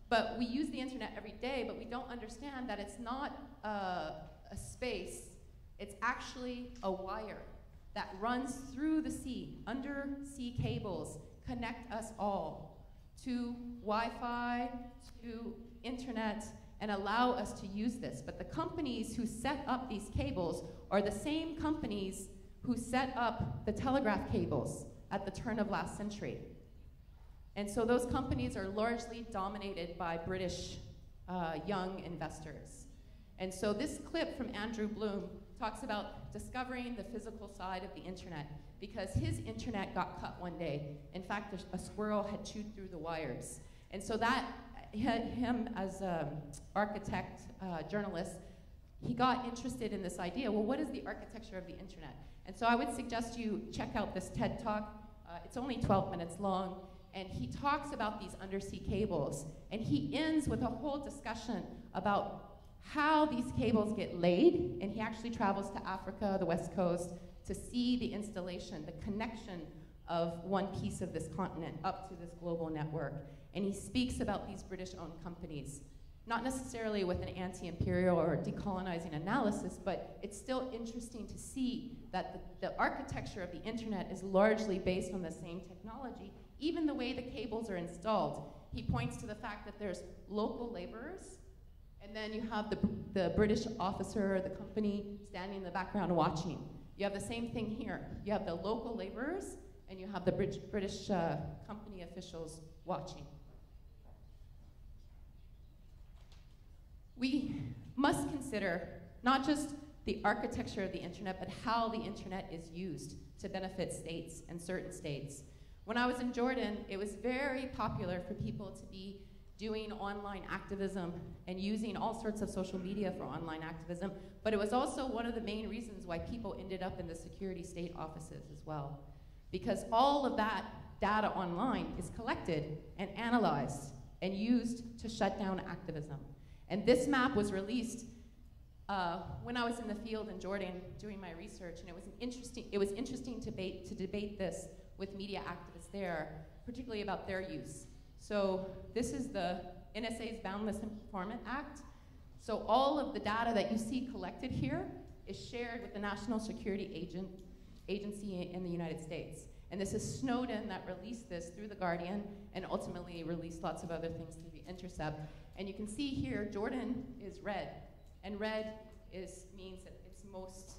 But we use the internet every day, but we don't understand that it's not a space. It's actually a wire that runs through the sea, undersea cables, connect us all to Wi-Fi, to internet, and allow us to use this. But the companies who set up these cables are the same companies who set up the telegraph cables at the turn of last century. And so those companies are largely dominated by British young investors. And so this clip from Andrew Bloom talks about discovering the physical side of the internet because his internet got cut one day. In fact, a squirrel had chewed through the wires. And so that, him as an architect, journalist, he got interested in this idea, well, what is the architecture of the internet? And so I would suggest you check out this TED Talk. It's only 12 minutes long. And he talks about these undersea cables. And he ends with a whole discussion about how these cables get laid. And he actually travels to Africa, the West Coast, to see the installation, the connection of one piece of this continent up to this global network. And he speaks about these British-owned companies, not necessarily with an anti-imperial or decolonizing analysis, but it's still interesting to see that the architecture of the internet is largely based on the same technology, even the way the cables are installed. He points to the fact that there's local laborers, And then you have the British officer, the company standing in the background watching. You have the same thing here. You have the local laborers, and you have the British company officials watching. We must consider not just the architecture of the internet, but how the internet is used to benefit states and certain states. When I was in Jordan, it was very popular for people to be doing online activism and using all sorts of social media for online activism, but it was also one of the main reasons why people ended up in the security state offices as well. Because all of that data online is collected and analyzed and used to shut down activism. And this map was released when I was in the field in Jordan doing my research, and it was interesting to debate this with media activists there, particularly about their use. So this is the NSA's Boundless Informant Act. So all of the data that you see collected here is shared with the National Security Agency in the United States. And this is Snowden that released this through The Guardian and ultimately released lots of other things through The Intercept. And you can see here, Jordan is red. And red means that it's most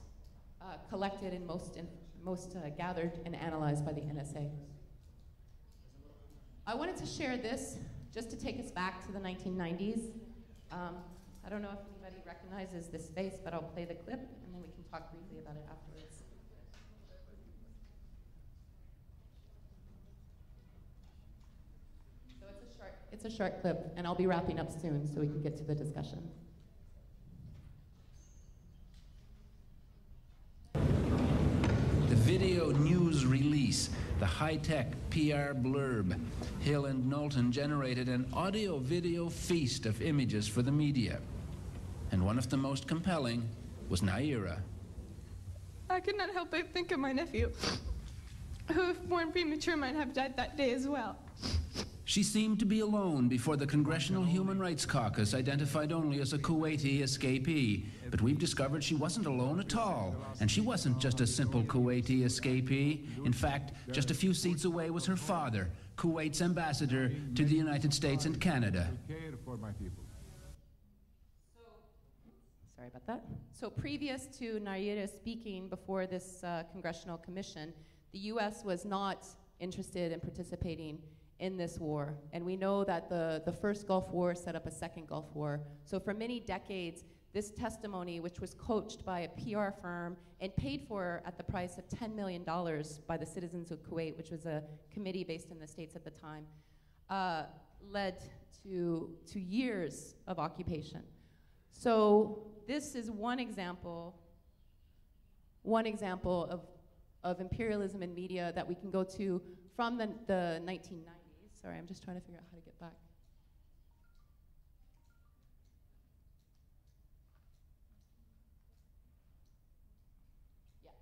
collected and most gathered and analyzed by the NSA. I wanted to share this just to take us back to the 1990s. I don't know if anybody recognizes this face, but I'll play the clip and then we can talk briefly about it afterwards. So it's a short clip, and I'll be wrapping up soon so we can get to the discussion. Video news release, the high-tech PR blurb. Hill and Knowlton generated an audio-video feast of images for the media. And one of the most compelling was Naira. I could not help but think of my nephew, who, if born premature, might have died that day as well. She seemed to be alone before the Congressional Human Rights Caucus identified only as a Kuwaiti escapee. But we've discovered she wasn't alone at all. And she wasn't just a simple Kuwaiti escapee. In fact, just a few seats away was her father, Kuwait's ambassador to the United States and Canada. Sorry about that. So previous to Naira speaking before this congressional commission, the U.S. was not interested in participating in this war. And we know that the first Gulf War set up a second Gulf War. So for many decades, this testimony, which was coached by a PR firm and paid for at the price of $10 million by the citizens of Kuwait, which was a committee based in the States at the time, led to years of occupation. So this is one example of imperialism in media that we can go to from the 1990s. Sorry, I'm just trying to figure out how to get back. Yeah,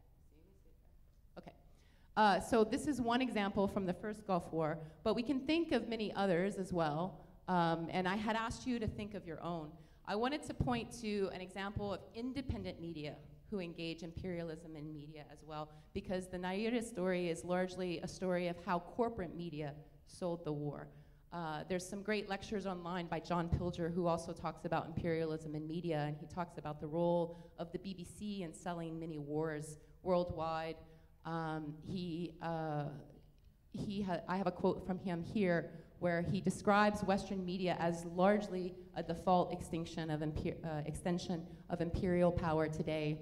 okay. So this is one example from the first Gulf War, but we can think of many others as well. And I had asked you to think of your own. I wanted to point to an example of independent media who engage imperialism in media as well, because the Naira story is largely a story of how corporate media sold the war. There's some great lectures online by John Pilger, who also talks about imperialism in media, and he talks about the role of the BBC in selling many wars worldwide. I have a quote from him here where he describes Western media as largely a default extension of imperial power today.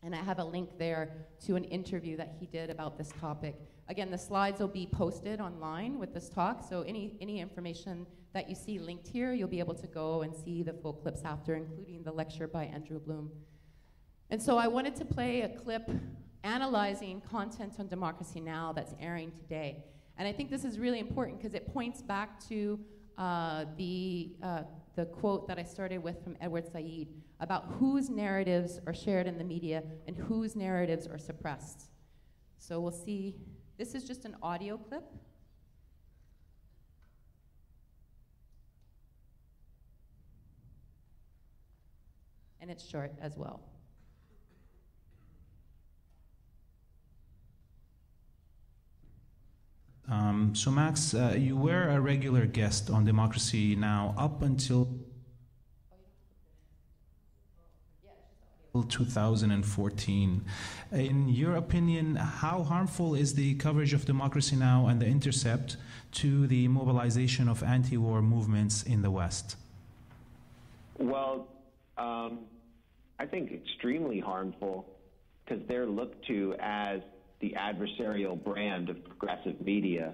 And I have a link there to an interview that he did about this topic. Again, the slides will be posted online with this talk, so any information that you see linked here, you'll be able to go and see the full clips after, including the lecture by Andrew Bloom. And so I wanted to play a clip analyzing content on Democracy Now! That's airing today. And I think this is really important because it points back to the quote that I started with from Edward Said about whose narratives are shared in the media and whose narratives are suppressed. So we'll see. This is just an audio clip. And it's short as well. So Max, you were a regular guest on Democracy Now! Up until... 2014. In your opinion, how harmful is the coverage of Democracy Now! And The Intercept to the mobilization of anti-war movements in the West? Well, I think extremely harmful, because they're looked to as the adversarial brand of progressive media.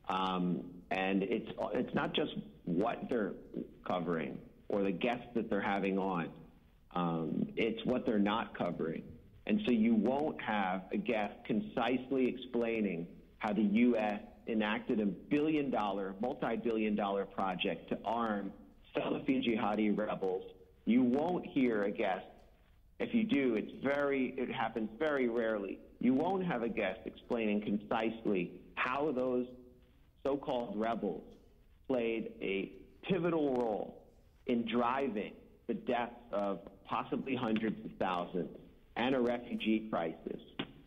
And it's not just what they're covering or the guests that they're having on. It's what they're not covering. And so you won't have a guest concisely explaining how the U.S. enacted a multi-billion-dollar project to arm Salafi jihadi rebels. You won't hear a guest. If you do, it happens very rarely. You won't have a guest explaining concisely how those so-called rebels played a pivotal role in driving the deaths of possibly hundreds of thousands and a refugee crisis.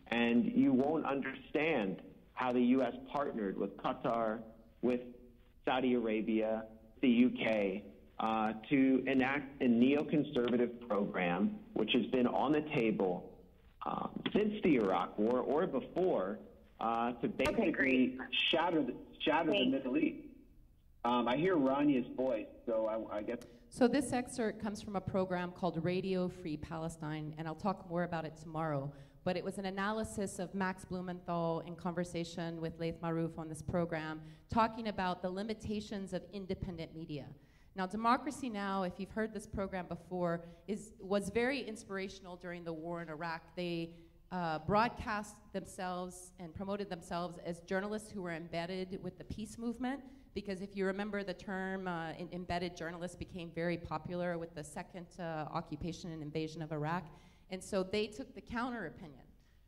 And you won't understand how the U.S. partnered with Qatar, with Saudi Arabia, the UK, to enact a neoconservative program which has been on the table since the Iraq War or before to basically shatter the Middle East. I hear Rania's voice, so I guess. So this excerpt comes from a program called Radio Free Palestine, and I'll talk more about it tomorrow. But it was an analysis of Max Blumenthal in conversation with Laith Marouf on this program, talking about the limitations of independent media. Now, Democracy Now!, if you've heard this program before, was very inspirational during the war in Iraq. They broadcast themselves and promoted themselves as journalists who were embedded with the peace movement, because if you remember, the term embedded journalist became very popular with the second occupation and invasion of Iraq. And so they took the counter opinion,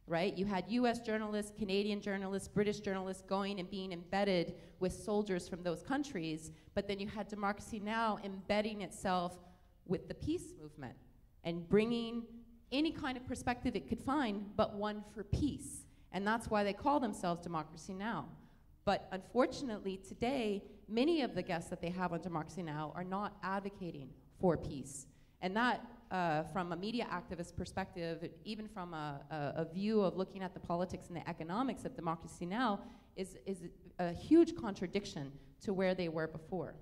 right? You had US journalists, Canadian journalists, British journalists going and being embedded with soldiers from those countries, but then you had Democracy Now! Embedding itself with the peace movement and bringing any kind of perspective it could find, but one for peace. And that's why they call themselves Democracy Now! But unfortunately, today, many of the guests that they have on Democracy Now! Are not advocating for peace. And that, from a media activist perspective, even from a view of looking at the politics and the economics of Democracy Now!, is a huge contradiction to where they were before.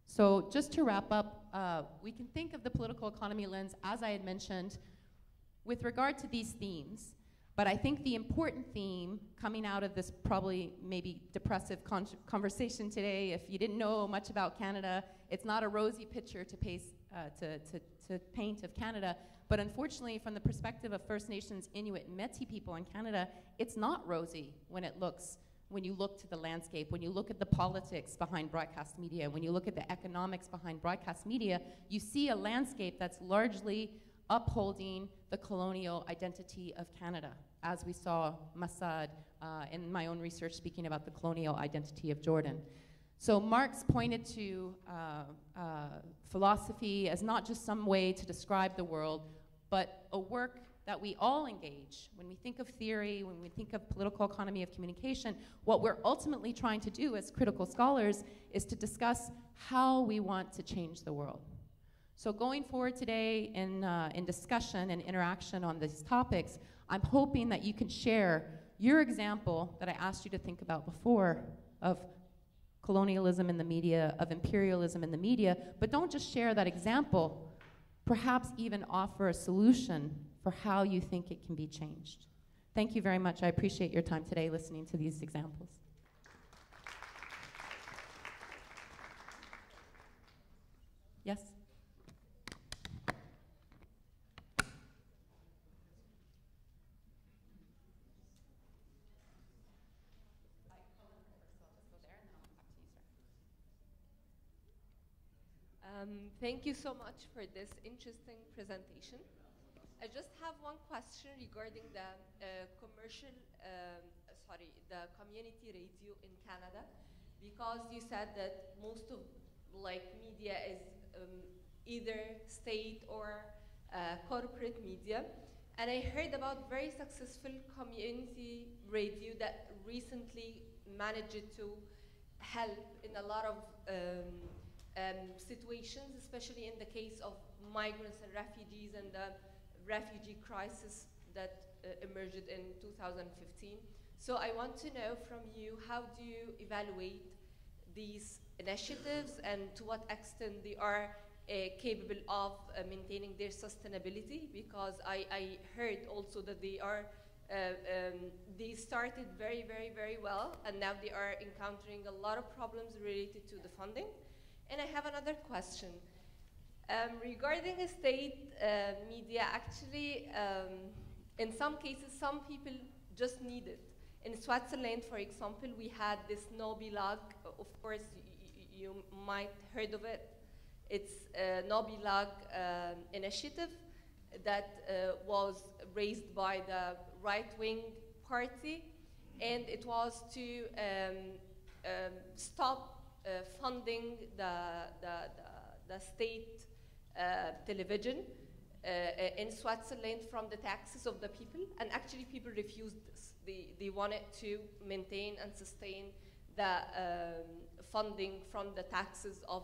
So just to wrap up, we can think of the political economy lens, as I had mentioned, with regard to these themes. But I think the important theme coming out of this probably maybe depressive conversation today, if you didn't know much about Canada, it's not a rosy picture to paint of Canada. But unfortunately, from the perspective of First Nations, Inuit, and Métis people in Canada, it's not rosy when you look to the landscape, when you look at the politics behind broadcast media, when you look at the economics behind broadcast media, you see a landscape that's largely upholding the colonial identity of Canada, as we saw Massad in my own research speaking about the colonial identity of Jordan. So Marx pointed to philosophy as not just some way to describe the world, but a work that we all engage. When we think of theory, when we think of political economy of communication, what we're ultimately trying to do as critical scholars is to discuss how we want to change the world. So going forward today in discussion and interaction on these topics, I'm hoping that you can share your example that I asked you to think about before of colonialism in the media, of imperialism in the media, but don't just share that example, perhaps even offer a solution for how you think it can be changed. Thank you very much. I appreciate your time today listening to these examples. Yes? Thank you so much for this interesting presentation. I just have one question regarding the the community radio in Canada, because you said that most of media is either state or corporate media, and I heard about very successful community radio that recently managed to help in a lot of situations, especially in the case of migrants and refugees and the refugee crisis that emerged in 2015. So I want to know from you, how do you evaluate these initiatives and to what extent they are capable of maintaining their sustainability? Because I heard also that they are they started very, very, very well, and now they are encountering a lot of problems related to the funding. And I have another question. Regarding state media, actually, in some cases, some people just need it. In Switzerland, for example, we had this Nobilag. Of course, you might heard of it. It's a Nobilag initiative that was raised by the right-wing party, and it was to stop funding the state television in Switzerland from the taxes of the people, and actually people refused this. They wanted to maintain and sustain the funding from the taxes of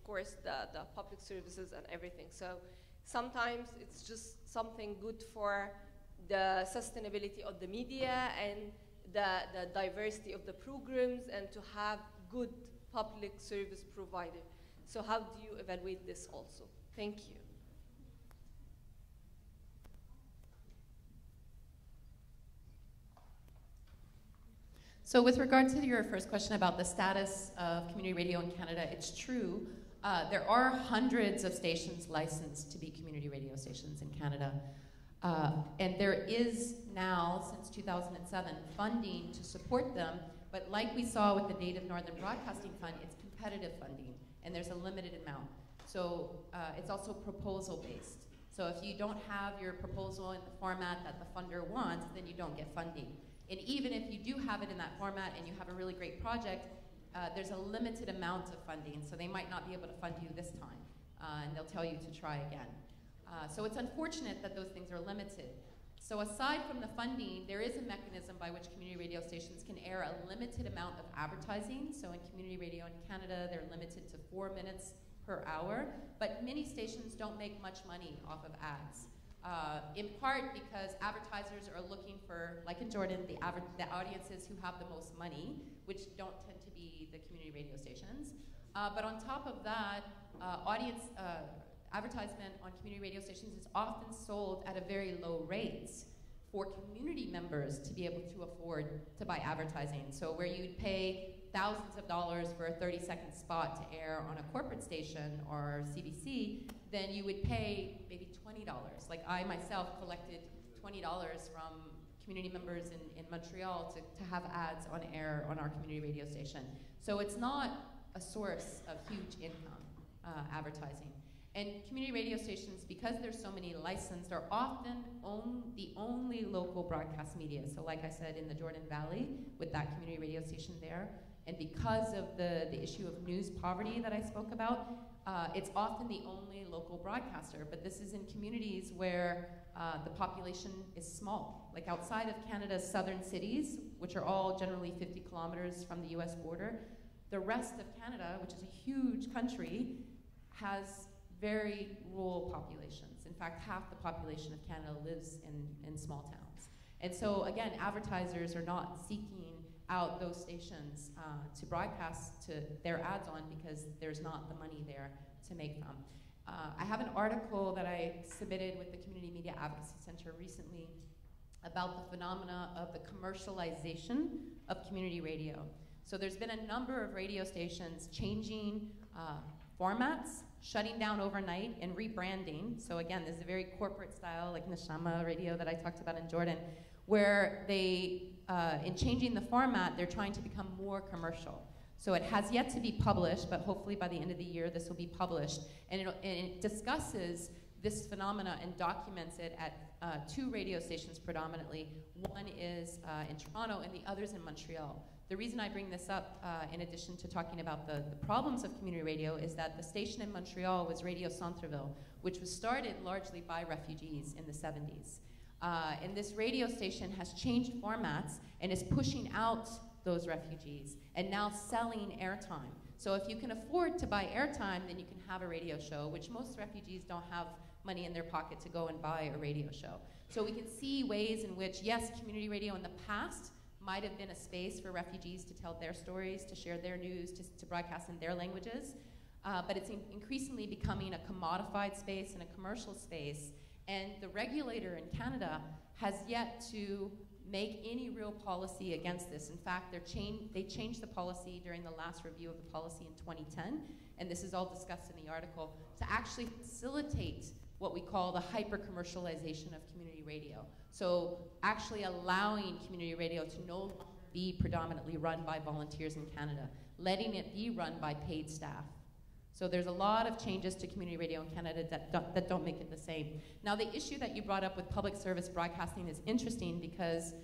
course, the public services and everything. So sometimes it's just something good for the sustainability of the media and the diversity of the programs, and to have good public service provider. So how do you evaluate this also? Thank you. So with regard to your first question about the status of community radio in Canada, it's true. There are hundreds of stations licensed to be community radio stations in Canada. And there is now, since 2007, funding to support them. But like we saw with the Native Northern Broadcasting Fund, it's competitive funding, and there's a limited amount. So it's also proposal-based. So if you don't have your proposal in the format that the funder wants, then you don't get funding. And even if you do have it in that format and you have a really great project, there's a limited amount of funding, so they might not be able to fund you this time, and they'll tell you to try again. So it's unfortunate that those things are limited. So aside from the funding, there is a mechanism by which community radio stations can air a limited amount of advertising. So in community radio in Canada, they're limited to 4 minutes per hour, but many stations don't make much money off of ads. In part because advertisers are looking for, like in Jordan, the audiences who have the most money, which don't tend to be the community radio stations. But on top of that, advertisement on community radio stations is often sold at a very low rate for community members to be able to afford to buy advertising. So where you'd pay thousands of dollars for a 30-second spot to air on a corporate station or CBC, then you would pay maybe $20. Like I myself collected $20 from community members in Montreal to have ads on air on our community radio station. So it's not a source of huge income, advertising. And community radio stations, because there's so many licensed, are often the only local broadcast media. So like I said, in the Jordan Valley, with that community radio station there, and because of the issue of news poverty that I spoke about, it's often the only local broadcaster. But this is in communities where the population is small. Like outside of Canada's southern cities, which are all generally 50 kilometers from the US border, the rest of Canada, which is a huge country, has very rural populations. In fact, half the population of Canada lives in small towns. And so again, advertisers are not seeking out those stations to broadcast to their ads on because there's not the money there to make from. I have an article that I submitted with the Community Media Advocacy Center recently about the phenomena of the commercialization of community radio. So there's been a number of radio stations changing formats, shutting down overnight, and rebranding. So again, this is a very corporate style, like Neshama Radio that I talked about in Jordan, where they, in changing the format, they're trying to become more commercial. So it has yet to be published, but hopefully by the end of the year, this will be published. And it discusses this phenomena and documents it at 2 radio stations predominantly. One is in Toronto and the other's in Montreal. The reason I bring this up, in addition to talking about the problems of community radio, is that the station in Montreal was Radio Centreville, which was started largely by refugees in the 70s. And this radio station has changed formats and is pushing out those refugees and now selling airtime. So if you can afford to buy airtime, then you can have a radio show, which most refugees don't have money in their pocket to go and buy a radio show. So we can see ways in which, yes, community radio in the past might have been a space for refugees to tell their stories, to share their news, to broadcast in their languages, but it's increasingly becoming a commodified space and a commercial space, and the regulator in Canada has yet to make any real policy against this. In fact, they changed the policy during the last review of the policy in 2010, and this is all discussed in the article, to actually facilitate what we call the hyper-commercialization of community radio. So actually allowing community radio to no longer be predominantly run by volunteers in Canada, letting it be run by paid staff. So there's a lot of changes to community radio in Canada that don't make it the same. Now the issue that you brought up with public service broadcasting is interesting because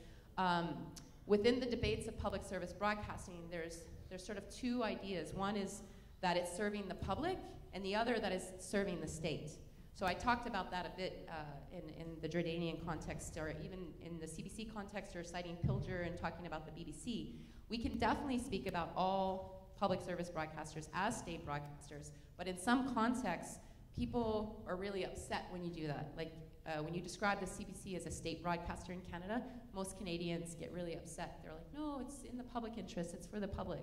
within the debates of public service broadcasting, there's sort of two ideas. One is that it's serving the public, and the other that is serving the state. So I talked about that a bit in the Jordanian context, or even in the CBC context, or citing Pilger and talking about the BBC. We can definitely speak about all public service broadcasters as state broadcasters, but in some contexts, people are really upset when you do that. Like when you describe the CBC as a state broadcaster in Canada, most Canadians get really upset. They're like, no, it's in the public interest, it's for the public.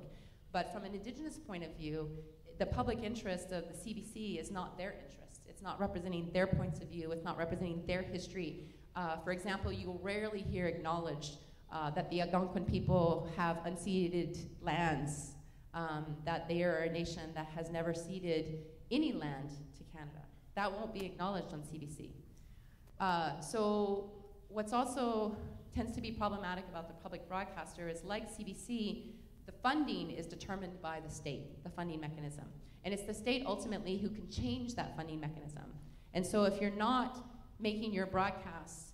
But from an Indigenous point of view, the public interest of the CBC is not their interest. It's not representing their points of view, it's not representing their history. For example, you will rarely hear acknowledged that the Algonquin people have unceded lands, that they are a nation that has never ceded any land to Canada. That won't be acknowledged on CBC. So what's also tends to be problematic about the public broadcaster is, like CBC, the funding is determined by the state, the funding mechanism. And it's the state ultimately who can change that funding mechanism. And so if you're not making your broadcasts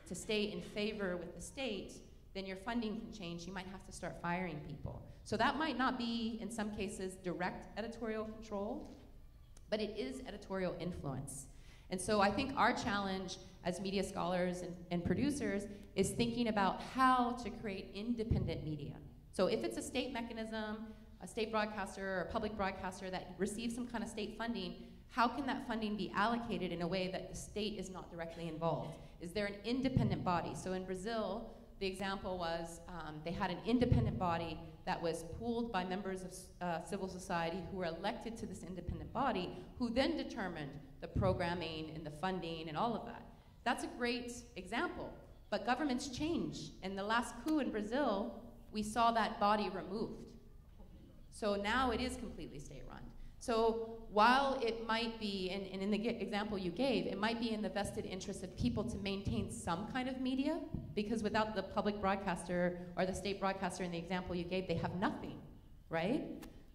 to stay in favor with the state, then your funding can change. You might have to start firing people. So that might not be, in some cases, direct editorial control, but it is editorial influence. And so I think our challenge as media scholars and producers is thinking about how to create independent media. So if it's a state mechanism, a state broadcaster or a public broadcaster that receives some kind of state funding, how can that funding be allocated in a way that the state is not directly involved? Is there an independent body? So in Brazil, the example was they had an independent body that was pooled by members of civil society who were elected to this independent body, who then determined the programming and the funding and all of that. That's a great example, but governments change. In the last coup in Brazil, we saw that body removed. So now it is completely state-run. So while it might be, and in the example you gave, it might be in the vested interest of people to maintain some kind of media, because without the public broadcaster or the state broadcaster in the example you gave, they have nothing, right?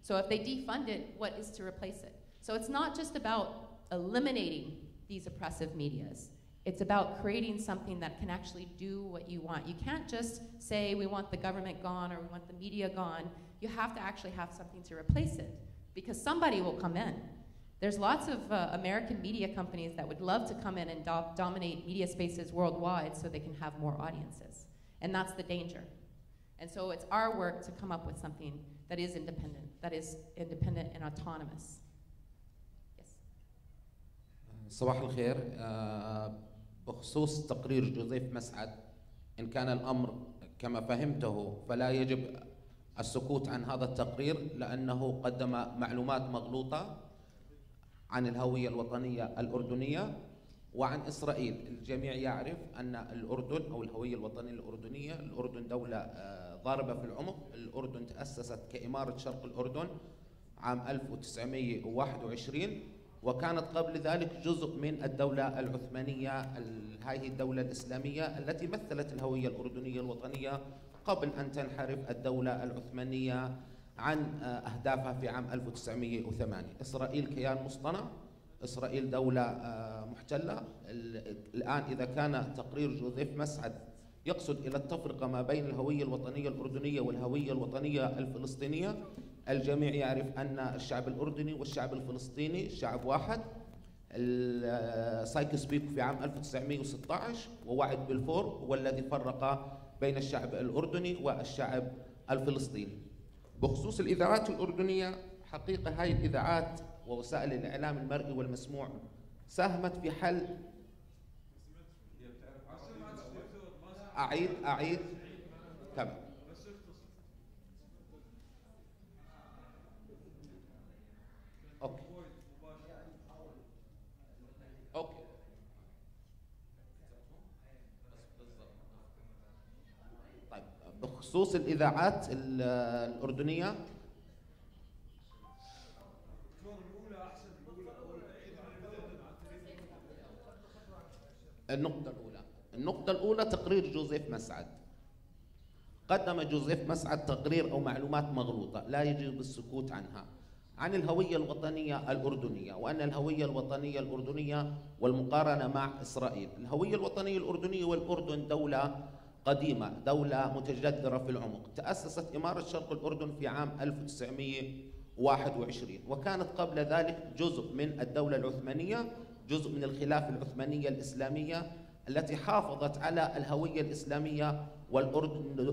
So if they defund it, what is to replace it? So it's not just about eliminating these oppressive medias. It's about creating something that can actually do what you want. You can't just say we want the government gone or we want the media gone. You have to actually have something to replace it, because somebody will come in. There's lots of American media companies that would love to come in and dominate media spaces worldwide so they can have more audiences. And that's the danger. And so it's our work to come up with something that is independent and autonomous. Yes. صباح الخير. بخصوص تقرير جوزيف مسعد، إن كان الأمر كما فهمته فلا يجب السكوت عن هذا التقرير، لأنه قدم معلومات مغلوطة عن الهوية الوطنية الأردنية وعن إسرائيل. الجميع يعرف أن الأردن أو الهوية الوطنية الأردنية، الأردن دولة ضاربة في العمق. الأردن تأسست كإمارة شرق الأردن عام 1921، وكانت قبل ذلك جزء من الدولة العثمانية. هذه الدولة الإسلامية التي مثلت الهوية الأردنية الوطنية قبل أن تنحرف الدولة العثمانية عن أهدافها في عام 1908. إسرائيل كيان مصطنع، إسرائيل دولة محتلة. الآن إذا كان تقرير جوزيف مسعد يقصد إلى التفرقة ما بين الهوية الوطنية الأردنية والهوية الوطنية الفلسطينية، الجميع يعرف أن الشعب الأردني والشعب الفلسطيني شعب واحد. سايكس بيكو في عام 1916 ووعد بلفور هو الذي فرق بين الشعب الأردني والشعب الفلسطيني. بخصوص الإذاعات الأردنية، حقيقة هاي الإذاعات ووسائل الإعلام المرئي والمسموع ساهمت في حل. أعيد تمام. أوكي. طيب بخصوص الإذاعات الأردنية، النقطة الأولى تقرير جوزيف مسعد. قدم جوزيف مسعد تقرير أو معلومات مغلوطة لا يجب السكوت عنها عن الهوية الوطنية الأردنية، وأن الهوية الوطنية الأردنية والمقارنة مع إسرائيل. الهوية الوطنية الأردنية والأردن دولة قديمة، دولة متجذرة في العمق. تأسست إمارة شرق الأردن في عام 1921، وكانت قبل ذلك جزء من الدولة العثمانية، جزء من الخلافة العثمانية الإسلامية التي حافظت على الهوية الإسلامية،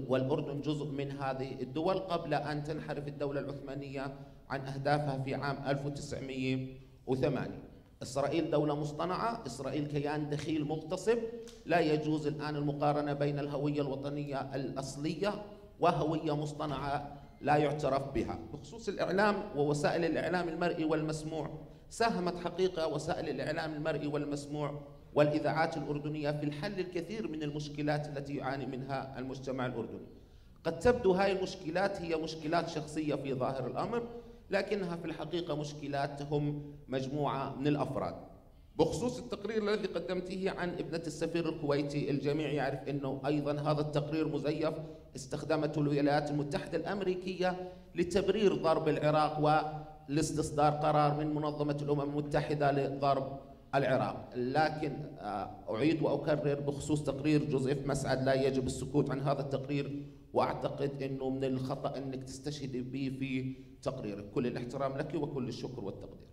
والأردن جزء من هذه الدول قبل أن تنحرف الدولة العثمانية عن أهدافها في عام 1908. إسرائيل دولة مصطنعة، إسرائيل كيان دخيل مغتصب، لا يجوز الآن المقارنة بين الهوية الوطنية الأصلية وهوية مصطنعة لا يعترف بها. بخصوص الإعلام ووسائل الإعلام المرئي والمسموع، ساهمت حقيقة وسائل الإعلام المرئي والمسموع والإذاعات الأردنية في الحل الكثير من المشكلات التي يعاني منها المجتمع الأردني. قد تبدو هاي المشكلات هي مشكلات شخصية في ظاهر الأمر، لكنها في الحقيقة مشكلات هم مجموعة من الأفراد. بخصوص التقرير الذي قدمته عن ابنة السفير الكويتي، الجميع يعرف أنه أيضا هذا التقرير مزيف استخدمته الولايات المتحدة الأمريكية لتبرير ضرب العراق ولاستصدار قرار من منظمة الأمم المتحدة لضرب العراق. لكن أعيد وأكرر بخصوص تقرير جوزيف مسعد، لا يجب السكوت عن هذا التقرير، وأعتقد أنه من الخطأ أنك تستشهدي به في تقريرك. كل الاحترام لك وكل الشكر والتقدير.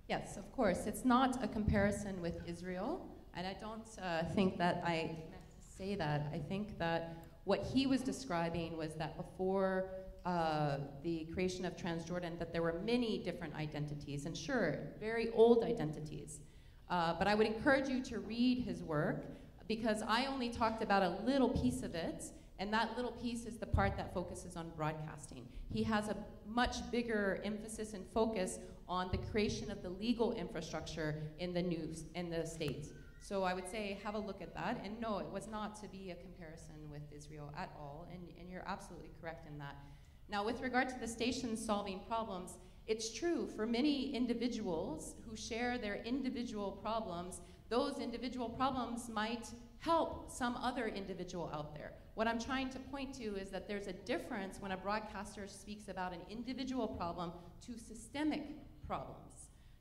Yes, of course. It's not a comparison with Israel, and I don't think that I meant to say that. I think that what he was describing was that before the creation of Transjordan, that there were many different identities, and sure, very old identities. But I would encourage you to read his work, because I only talked about a little piece of it, and that little piece is the part that focuses on broadcasting. He has a much bigger emphasis and focus on the creation of the legal infrastructure in the news in the states. So I would say have a look at that, and no, it was not to be a comparison with Israel at all, and you're absolutely correct in that. Now, with regard to the stations solving problems, it's true for many individuals who share their individual problems, those individual problems might help some other individual out there. What I'm trying to point to is that there's a difference when a broadcaster speaks about an individual problem to systemic problems.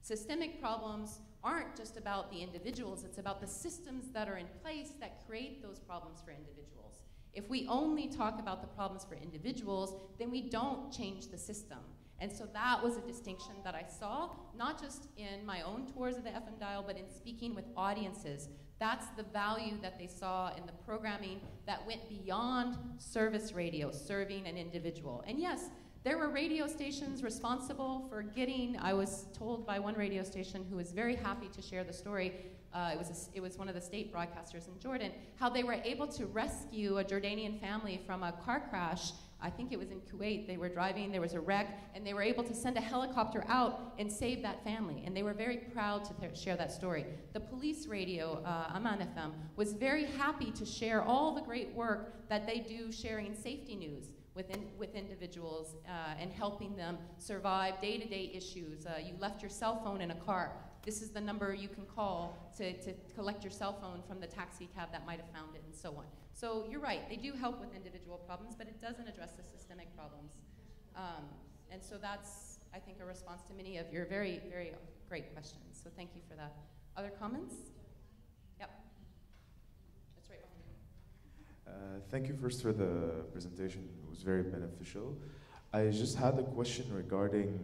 Systemic problems aren't just about the individuals, it's about the systems that are in place that create those problems for individuals. If we only talk about the problems for individuals, then we don't change the system. And so that was a distinction that I saw, not just in my own tours of the FM dial, but in speaking with audiences. That's the value that they saw in the programming that went beyond service radio, serving an individual. And yes, there were radio stations responsible for getting, I was told by one radio station who was very happy to share the story, it was one of the state broadcasters in Jordan, how they were able to rescue a Jordanian family from a car crash. I think it was in Kuwait. They were driving, there was a wreck, and they were able to send a helicopter out and save that family. And they were very proud to share that story. The police radio, Aman FM, was very happy to share all the great work that they do sharing safety news with individuals and helping them survive day-to-day issues. You left your cell phone in a car. This is the number you can call to collect your cell phone from the taxi cab that might have found it, and so on. So you're right, they do help with individual problems, but it doesn't address the systemic problems. And so that's, I think, a response to many of your very, very great questions. So thank you for that. Other comments? Yep. That's right behind you. Thank you first for the presentation. It was very beneficial. I just had a question regarding,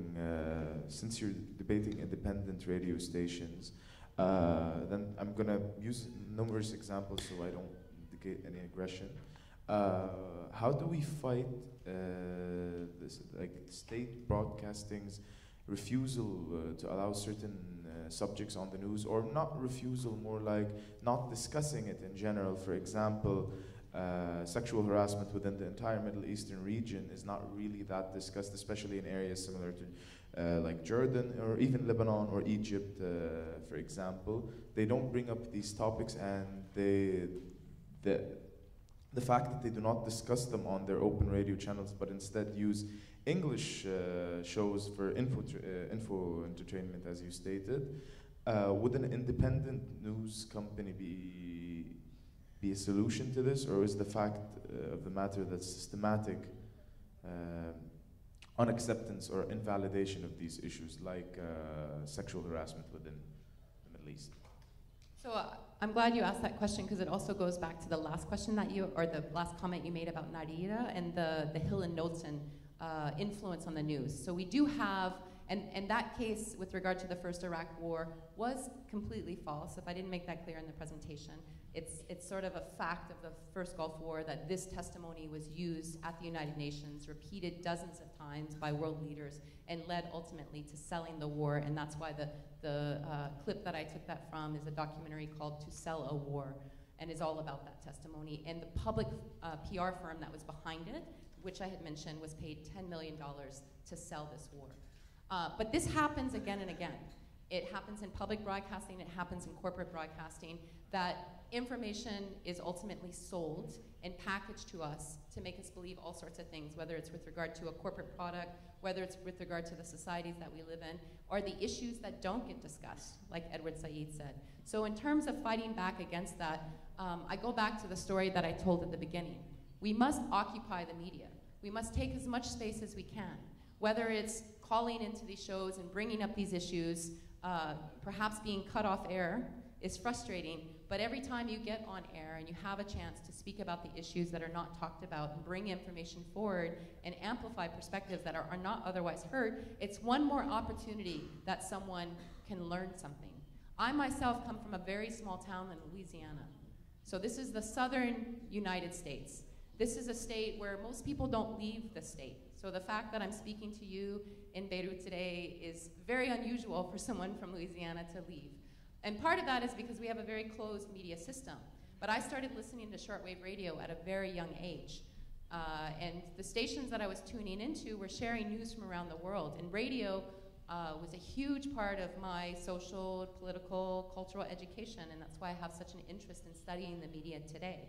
since you're debating independent radio stations, then I'm going to use numerous examples so I don't indicate any aggression. How do we fight this, like state broadcasting's refusal to allow certain subjects on the news, or not refusal, more like not discussing it in general? For example, sexual harassment within the entire Middle Eastern region is not really that discussed, especially in areas similar to like Jordan or even Lebanon or Egypt, for example. They don't bring up these topics, and the fact that they do not discuss them on their open radio channels, but instead use English shows for info entertainment, as you stated, would an independent news company be a solution to this, or is the fact of the matter that systematic unacceptance or invalidation of these issues, like sexual harassment within the Middle East? So I'm glad you asked that question, because it also goes back to the last question that you, or the last comment you made about Narira and the Hill and Knowlton influence on the news. So we do have, and that case with regard to the first Iraq War was completely false. If I didn't make that clear in the presentation, it's sort of a fact of the first Gulf War that this testimony was used at the United Nations, repeated dozens of times by world leaders, and led ultimately to selling the war. And that's why the clip that I took that from is a documentary called To Sell a War, and is all about that testimony. And the public PR firm that was behind it, which I had mentioned, was paid $10 million to sell this war. But this happens again and again. It happens in public broadcasting, it happens in corporate broadcasting, that information is ultimately sold and packaged to us to make us believe all sorts of things, whether it's with regard to a corporate product, whether it's with regard to the societies that we live in, or the issues that don't get discussed, like Edward Said said. So in terms of fighting back against that, I go back to the story that I told at the beginning. We must occupy the media. We must take as much space as we can, whether it's calling into these shows and bringing up these issues. Perhaps being cut off air is frustrating, but every time you get on air and you have a chance to speak about the issues that are not talked about and bring information forward and amplify perspectives that are not otherwise heard, it's one more opportunity that someone can learn something. I myself come from a very small town in Louisiana. So this is the southern United States. This is a state where most people don't leave the state. So the fact that I'm speaking to you in Beirut today is very unusual for someone from Louisiana to leave. And part of that is because we have a very closed media system. But I started listening to shortwave radio at a very young age. And the stations that I was tuning into were sharing news from around the world. And radio was a huge part of my social, political, cultural education, and that's why I have such an interest in studying the media today.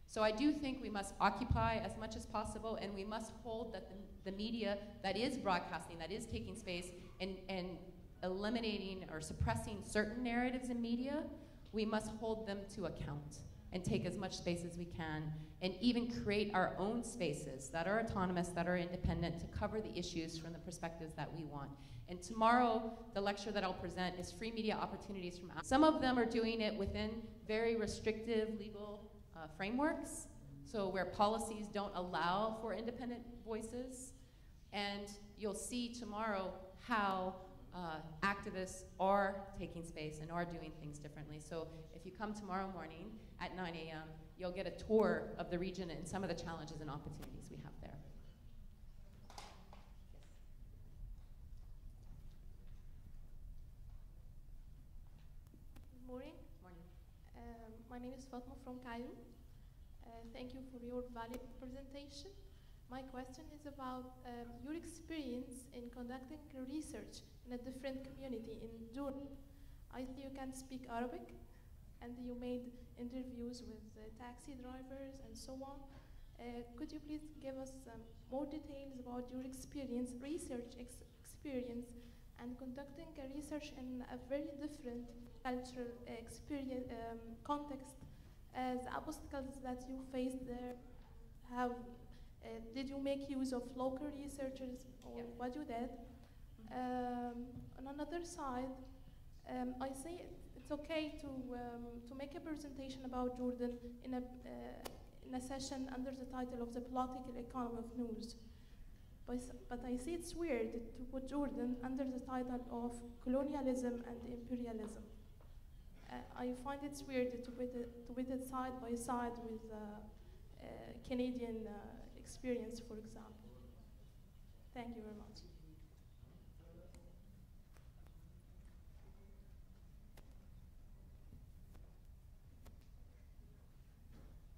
So I do think we must occupy as much as possible, and we must hold that the media that is broadcasting, that is taking space, and eliminating or suppressing certain narratives in media, we must hold them to account and take as much space as we can, and even create our own spaces that are autonomous, that are independent, to cover the issues from the perspectives that we want. And tomorrow, the lecture that I'll present is Free Media Opportunities from Africa. Some of them are doing it within very restrictive legal frameworks, so where policies don't allow for independent voices. And you'll see tomorrow how activists are taking space and are doing things differently. So if you come tomorrow morning at 9 a.m., you'll get a tour of the region and some of the challenges and opportunities we have there. Good morning. Morning. My name is Fatma from Cairo. Thank you for your valuable presentation. My question is about your experience in conducting research in a different community in Jordan. I see you can speak Arabic, and you made interviews with taxi drivers and so on. Could you please give us more details about your experience, research experience, and conducting a research in a very different cultural experience context, as obstacles that you faced there? How did you make use of local researchers, or what you did? On another side, I say it's okay to make a presentation about Jordan in a session under the title of the political economy of news. But I see it's weird to put Jordan under the title of colonialism and imperialism. I find it's weird to put it side by side with Canadian experience, for example. Thank you very much.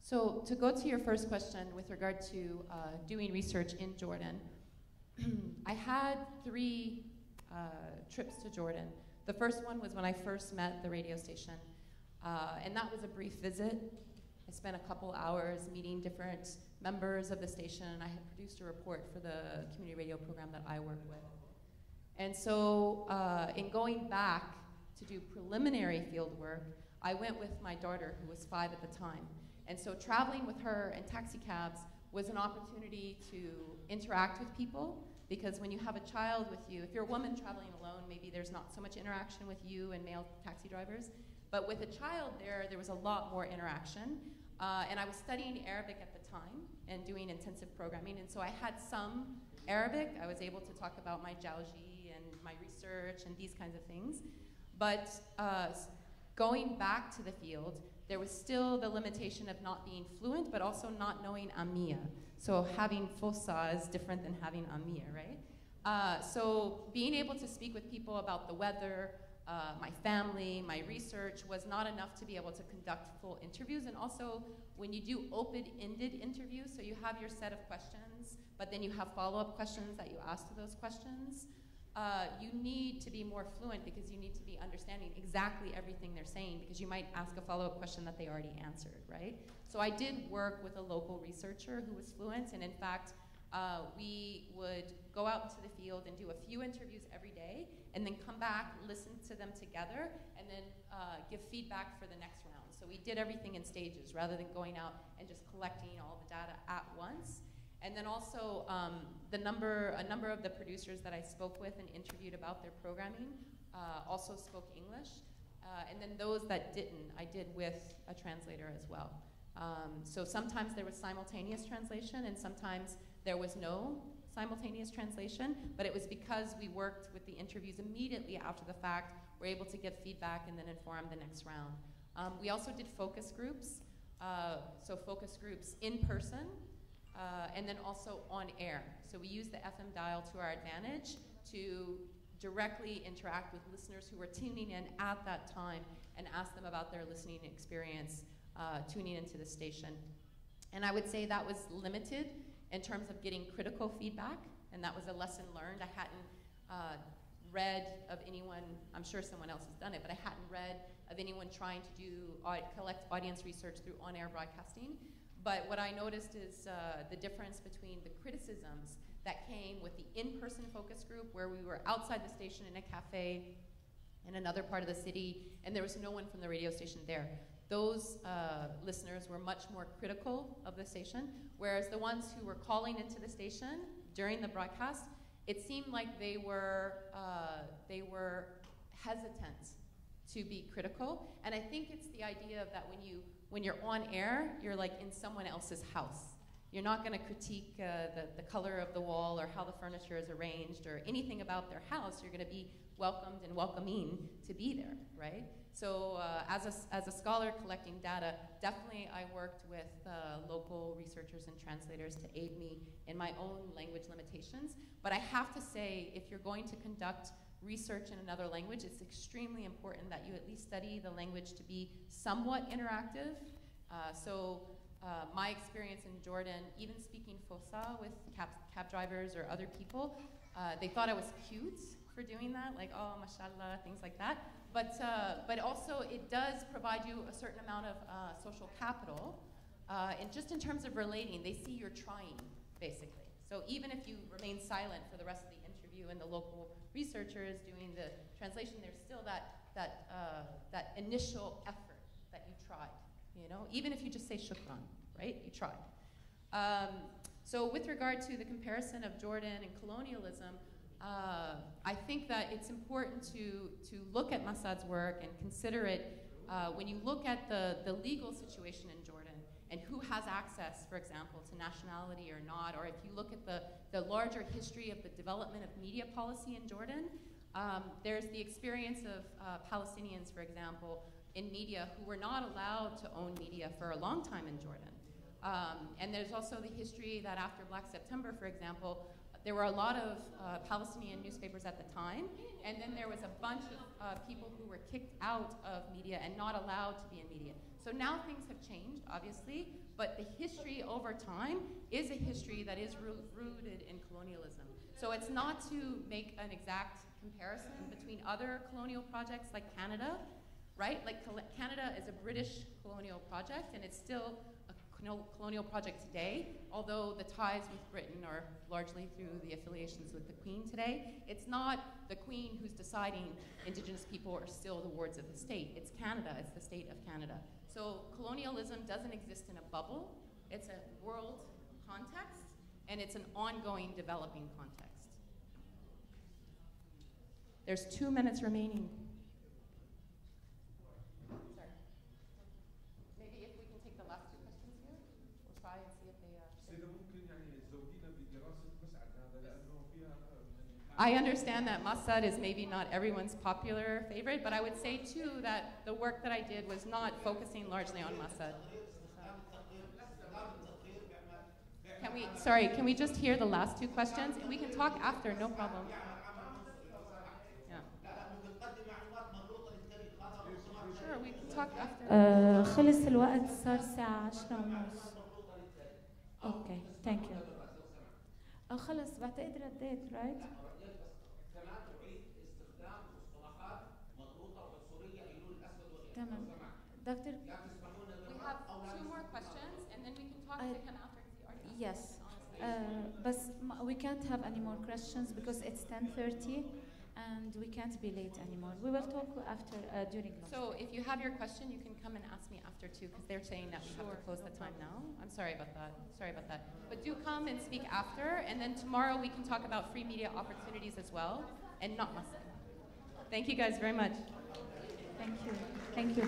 So to go to your first question with regard to doing research in Jordan, I had 3 trips to Jordan. The first one was when I first met the radio station, and that was a brief visit. I spent a couple hours meeting different members of the station, and I had produced a report for the community radio program that I work with. And so in going back to do preliminary field work, I went with my daughter, who was 5 at the time. And so traveling with her in taxi cabs was an opportunity to interact with people, because when you have a child with you, if you're a woman traveling alone, maybe there's not so much interaction with you and male taxi drivers. But with a child there was a lot more interaction. And I was studying Arabic at the time and doing intensive programming. And so I had some Arabic. I was able to talk about my jawji and my research and these kinds of things. But going back to the field, there was still the limitation of not being fluent, but also not knowing Amiya. So having Fossa is different than having Amiya, right? So being able to speak with people about the weather, my family, my research was not enough to be able to conduct full interviews. And also, when you do open-ended interviews, so you have your set of questions, but then you have follow-up questions that you ask to those questions, you need to be more fluent, because you need to be understanding exactly everything they're saying, because you might ask a follow-up question that they already answered, right? So I did work with a local researcher who was fluent, and in fact, we would go out into the field and do a few interviews every day, and then come back, listen to them together, and then give feedback for the next round. So we did everything in stages, rather than going out and just collecting all the data at once. And then also, a number of the producers that I spoke with and interviewed about their programming also spoke English. And then those that didn't, I did with a translator as well. So sometimes there was simultaneous translation, and sometimes there was no simultaneous translation, but it was because we worked with the interviews immediately after the fact. We're able to get feedback and then inform the next round. We also did focus groups, so focus groups in person, and then also on air. So we used the FM dial to our advantage to directly interact with listeners who were tuning in at that time and ask them about their listening experience tuning into the station. And I would say that was limited in terms of getting critical feedback, and that was a lesson learned. I hadn't read of anyone, I'm sure someone else has done it, but I hadn't read of anyone trying to do collect audience research through on-air broadcasting. But what I noticed is the difference between the criticisms that came with the in-person focus group, where we were outside the station in a cafe in another part of the city, and there was no one from the radio station there. Those listeners were much more critical of the station, whereas the ones who were calling into the station during the broadcast, it seemed like they were hesitant to be critical. And I think it's the idea of that when you're on air, you're like in someone else's house. You're not going to critique the color of the wall or how the furniture is arranged or anything about their house. You're going to be welcomed and welcoming to be there, right? So as a scholar collecting data, definitely I worked with local researchers and translators to aid me in my own language limitations. But I have to say, if you're going to conduct research in another language, it's extremely important that you at least study the language to be somewhat interactive. My experience in Jordan, even speaking Fossa with cab drivers or other people, they thought I was cute for doing that, like, oh, mashallah, things like that. But also it does provide you a certain amount of social capital, and just in terms of relating, they see you're trying, basically. So even if you remain silent for the rest of the interview and the local researcher is doing the translation, there's still that initial effort that you tried, you know? Even if you just say shukran, right? You tried. So with regard to the comparison of Jordan and colonialism, I think that it's important to look at Massad's work and consider it when you look at the legal situation in Jordan and who has access, for example, to nationality or not, or if you look at the larger history of the development of media policy in Jordan, there's the experience of Palestinians, for example, in media who were not allowed to own media for a long time in Jordan. And there's also the history that after Black September, for example, there were a lot of Palestinian newspapers at the time, and then there was a bunch of people who were kicked out of media and not allowed to be in media. So now things have changed, obviously, but the history over time is a history that is rooted in colonialism. So it's not to make an exact comparison between other colonial projects like Canada, right? Like Canada is a British colonial project, and it's still a colonial project today, although the ties with Britain are largely through the affiliations with the Queen today. It's not the Queen who's deciding Indigenous people are still the wards of the state. It's Canada, it's the state of Canada. So colonialism doesn't exist in a bubble. It's a world context, and it's an ongoing developing context. There's 2 minutes remaining. Sorry. Maybe if we can take the last two questions here, we'll try and see if they I understand that Masad is maybe not everyone's popular favorite, but I would say too that the work that I did was not focusing largely on Masad. Can we just hear the last two questions? We can talk after, no problem. Yeah. Sure, we can talk after. خلص الوقت صار الساعة 10:30. Okay, thank you. خلص بعتقد رديت, right? تمام. Doctor, we have 2 more questions, and then we can talk to him after. Yes, but we can't have any more questions because it's 10:30 and we can't be late anymore. We will talk after, during lunch. So if you have your question, you can come and ask me after too, because they're saying that we have to close the time now. I'm sorry about that. Sorry about that. But do come and speak after, and then tomorrow we can talk about free media opportunities as well, and not Muslim. Thank you guys very much. Thank you. Thank you.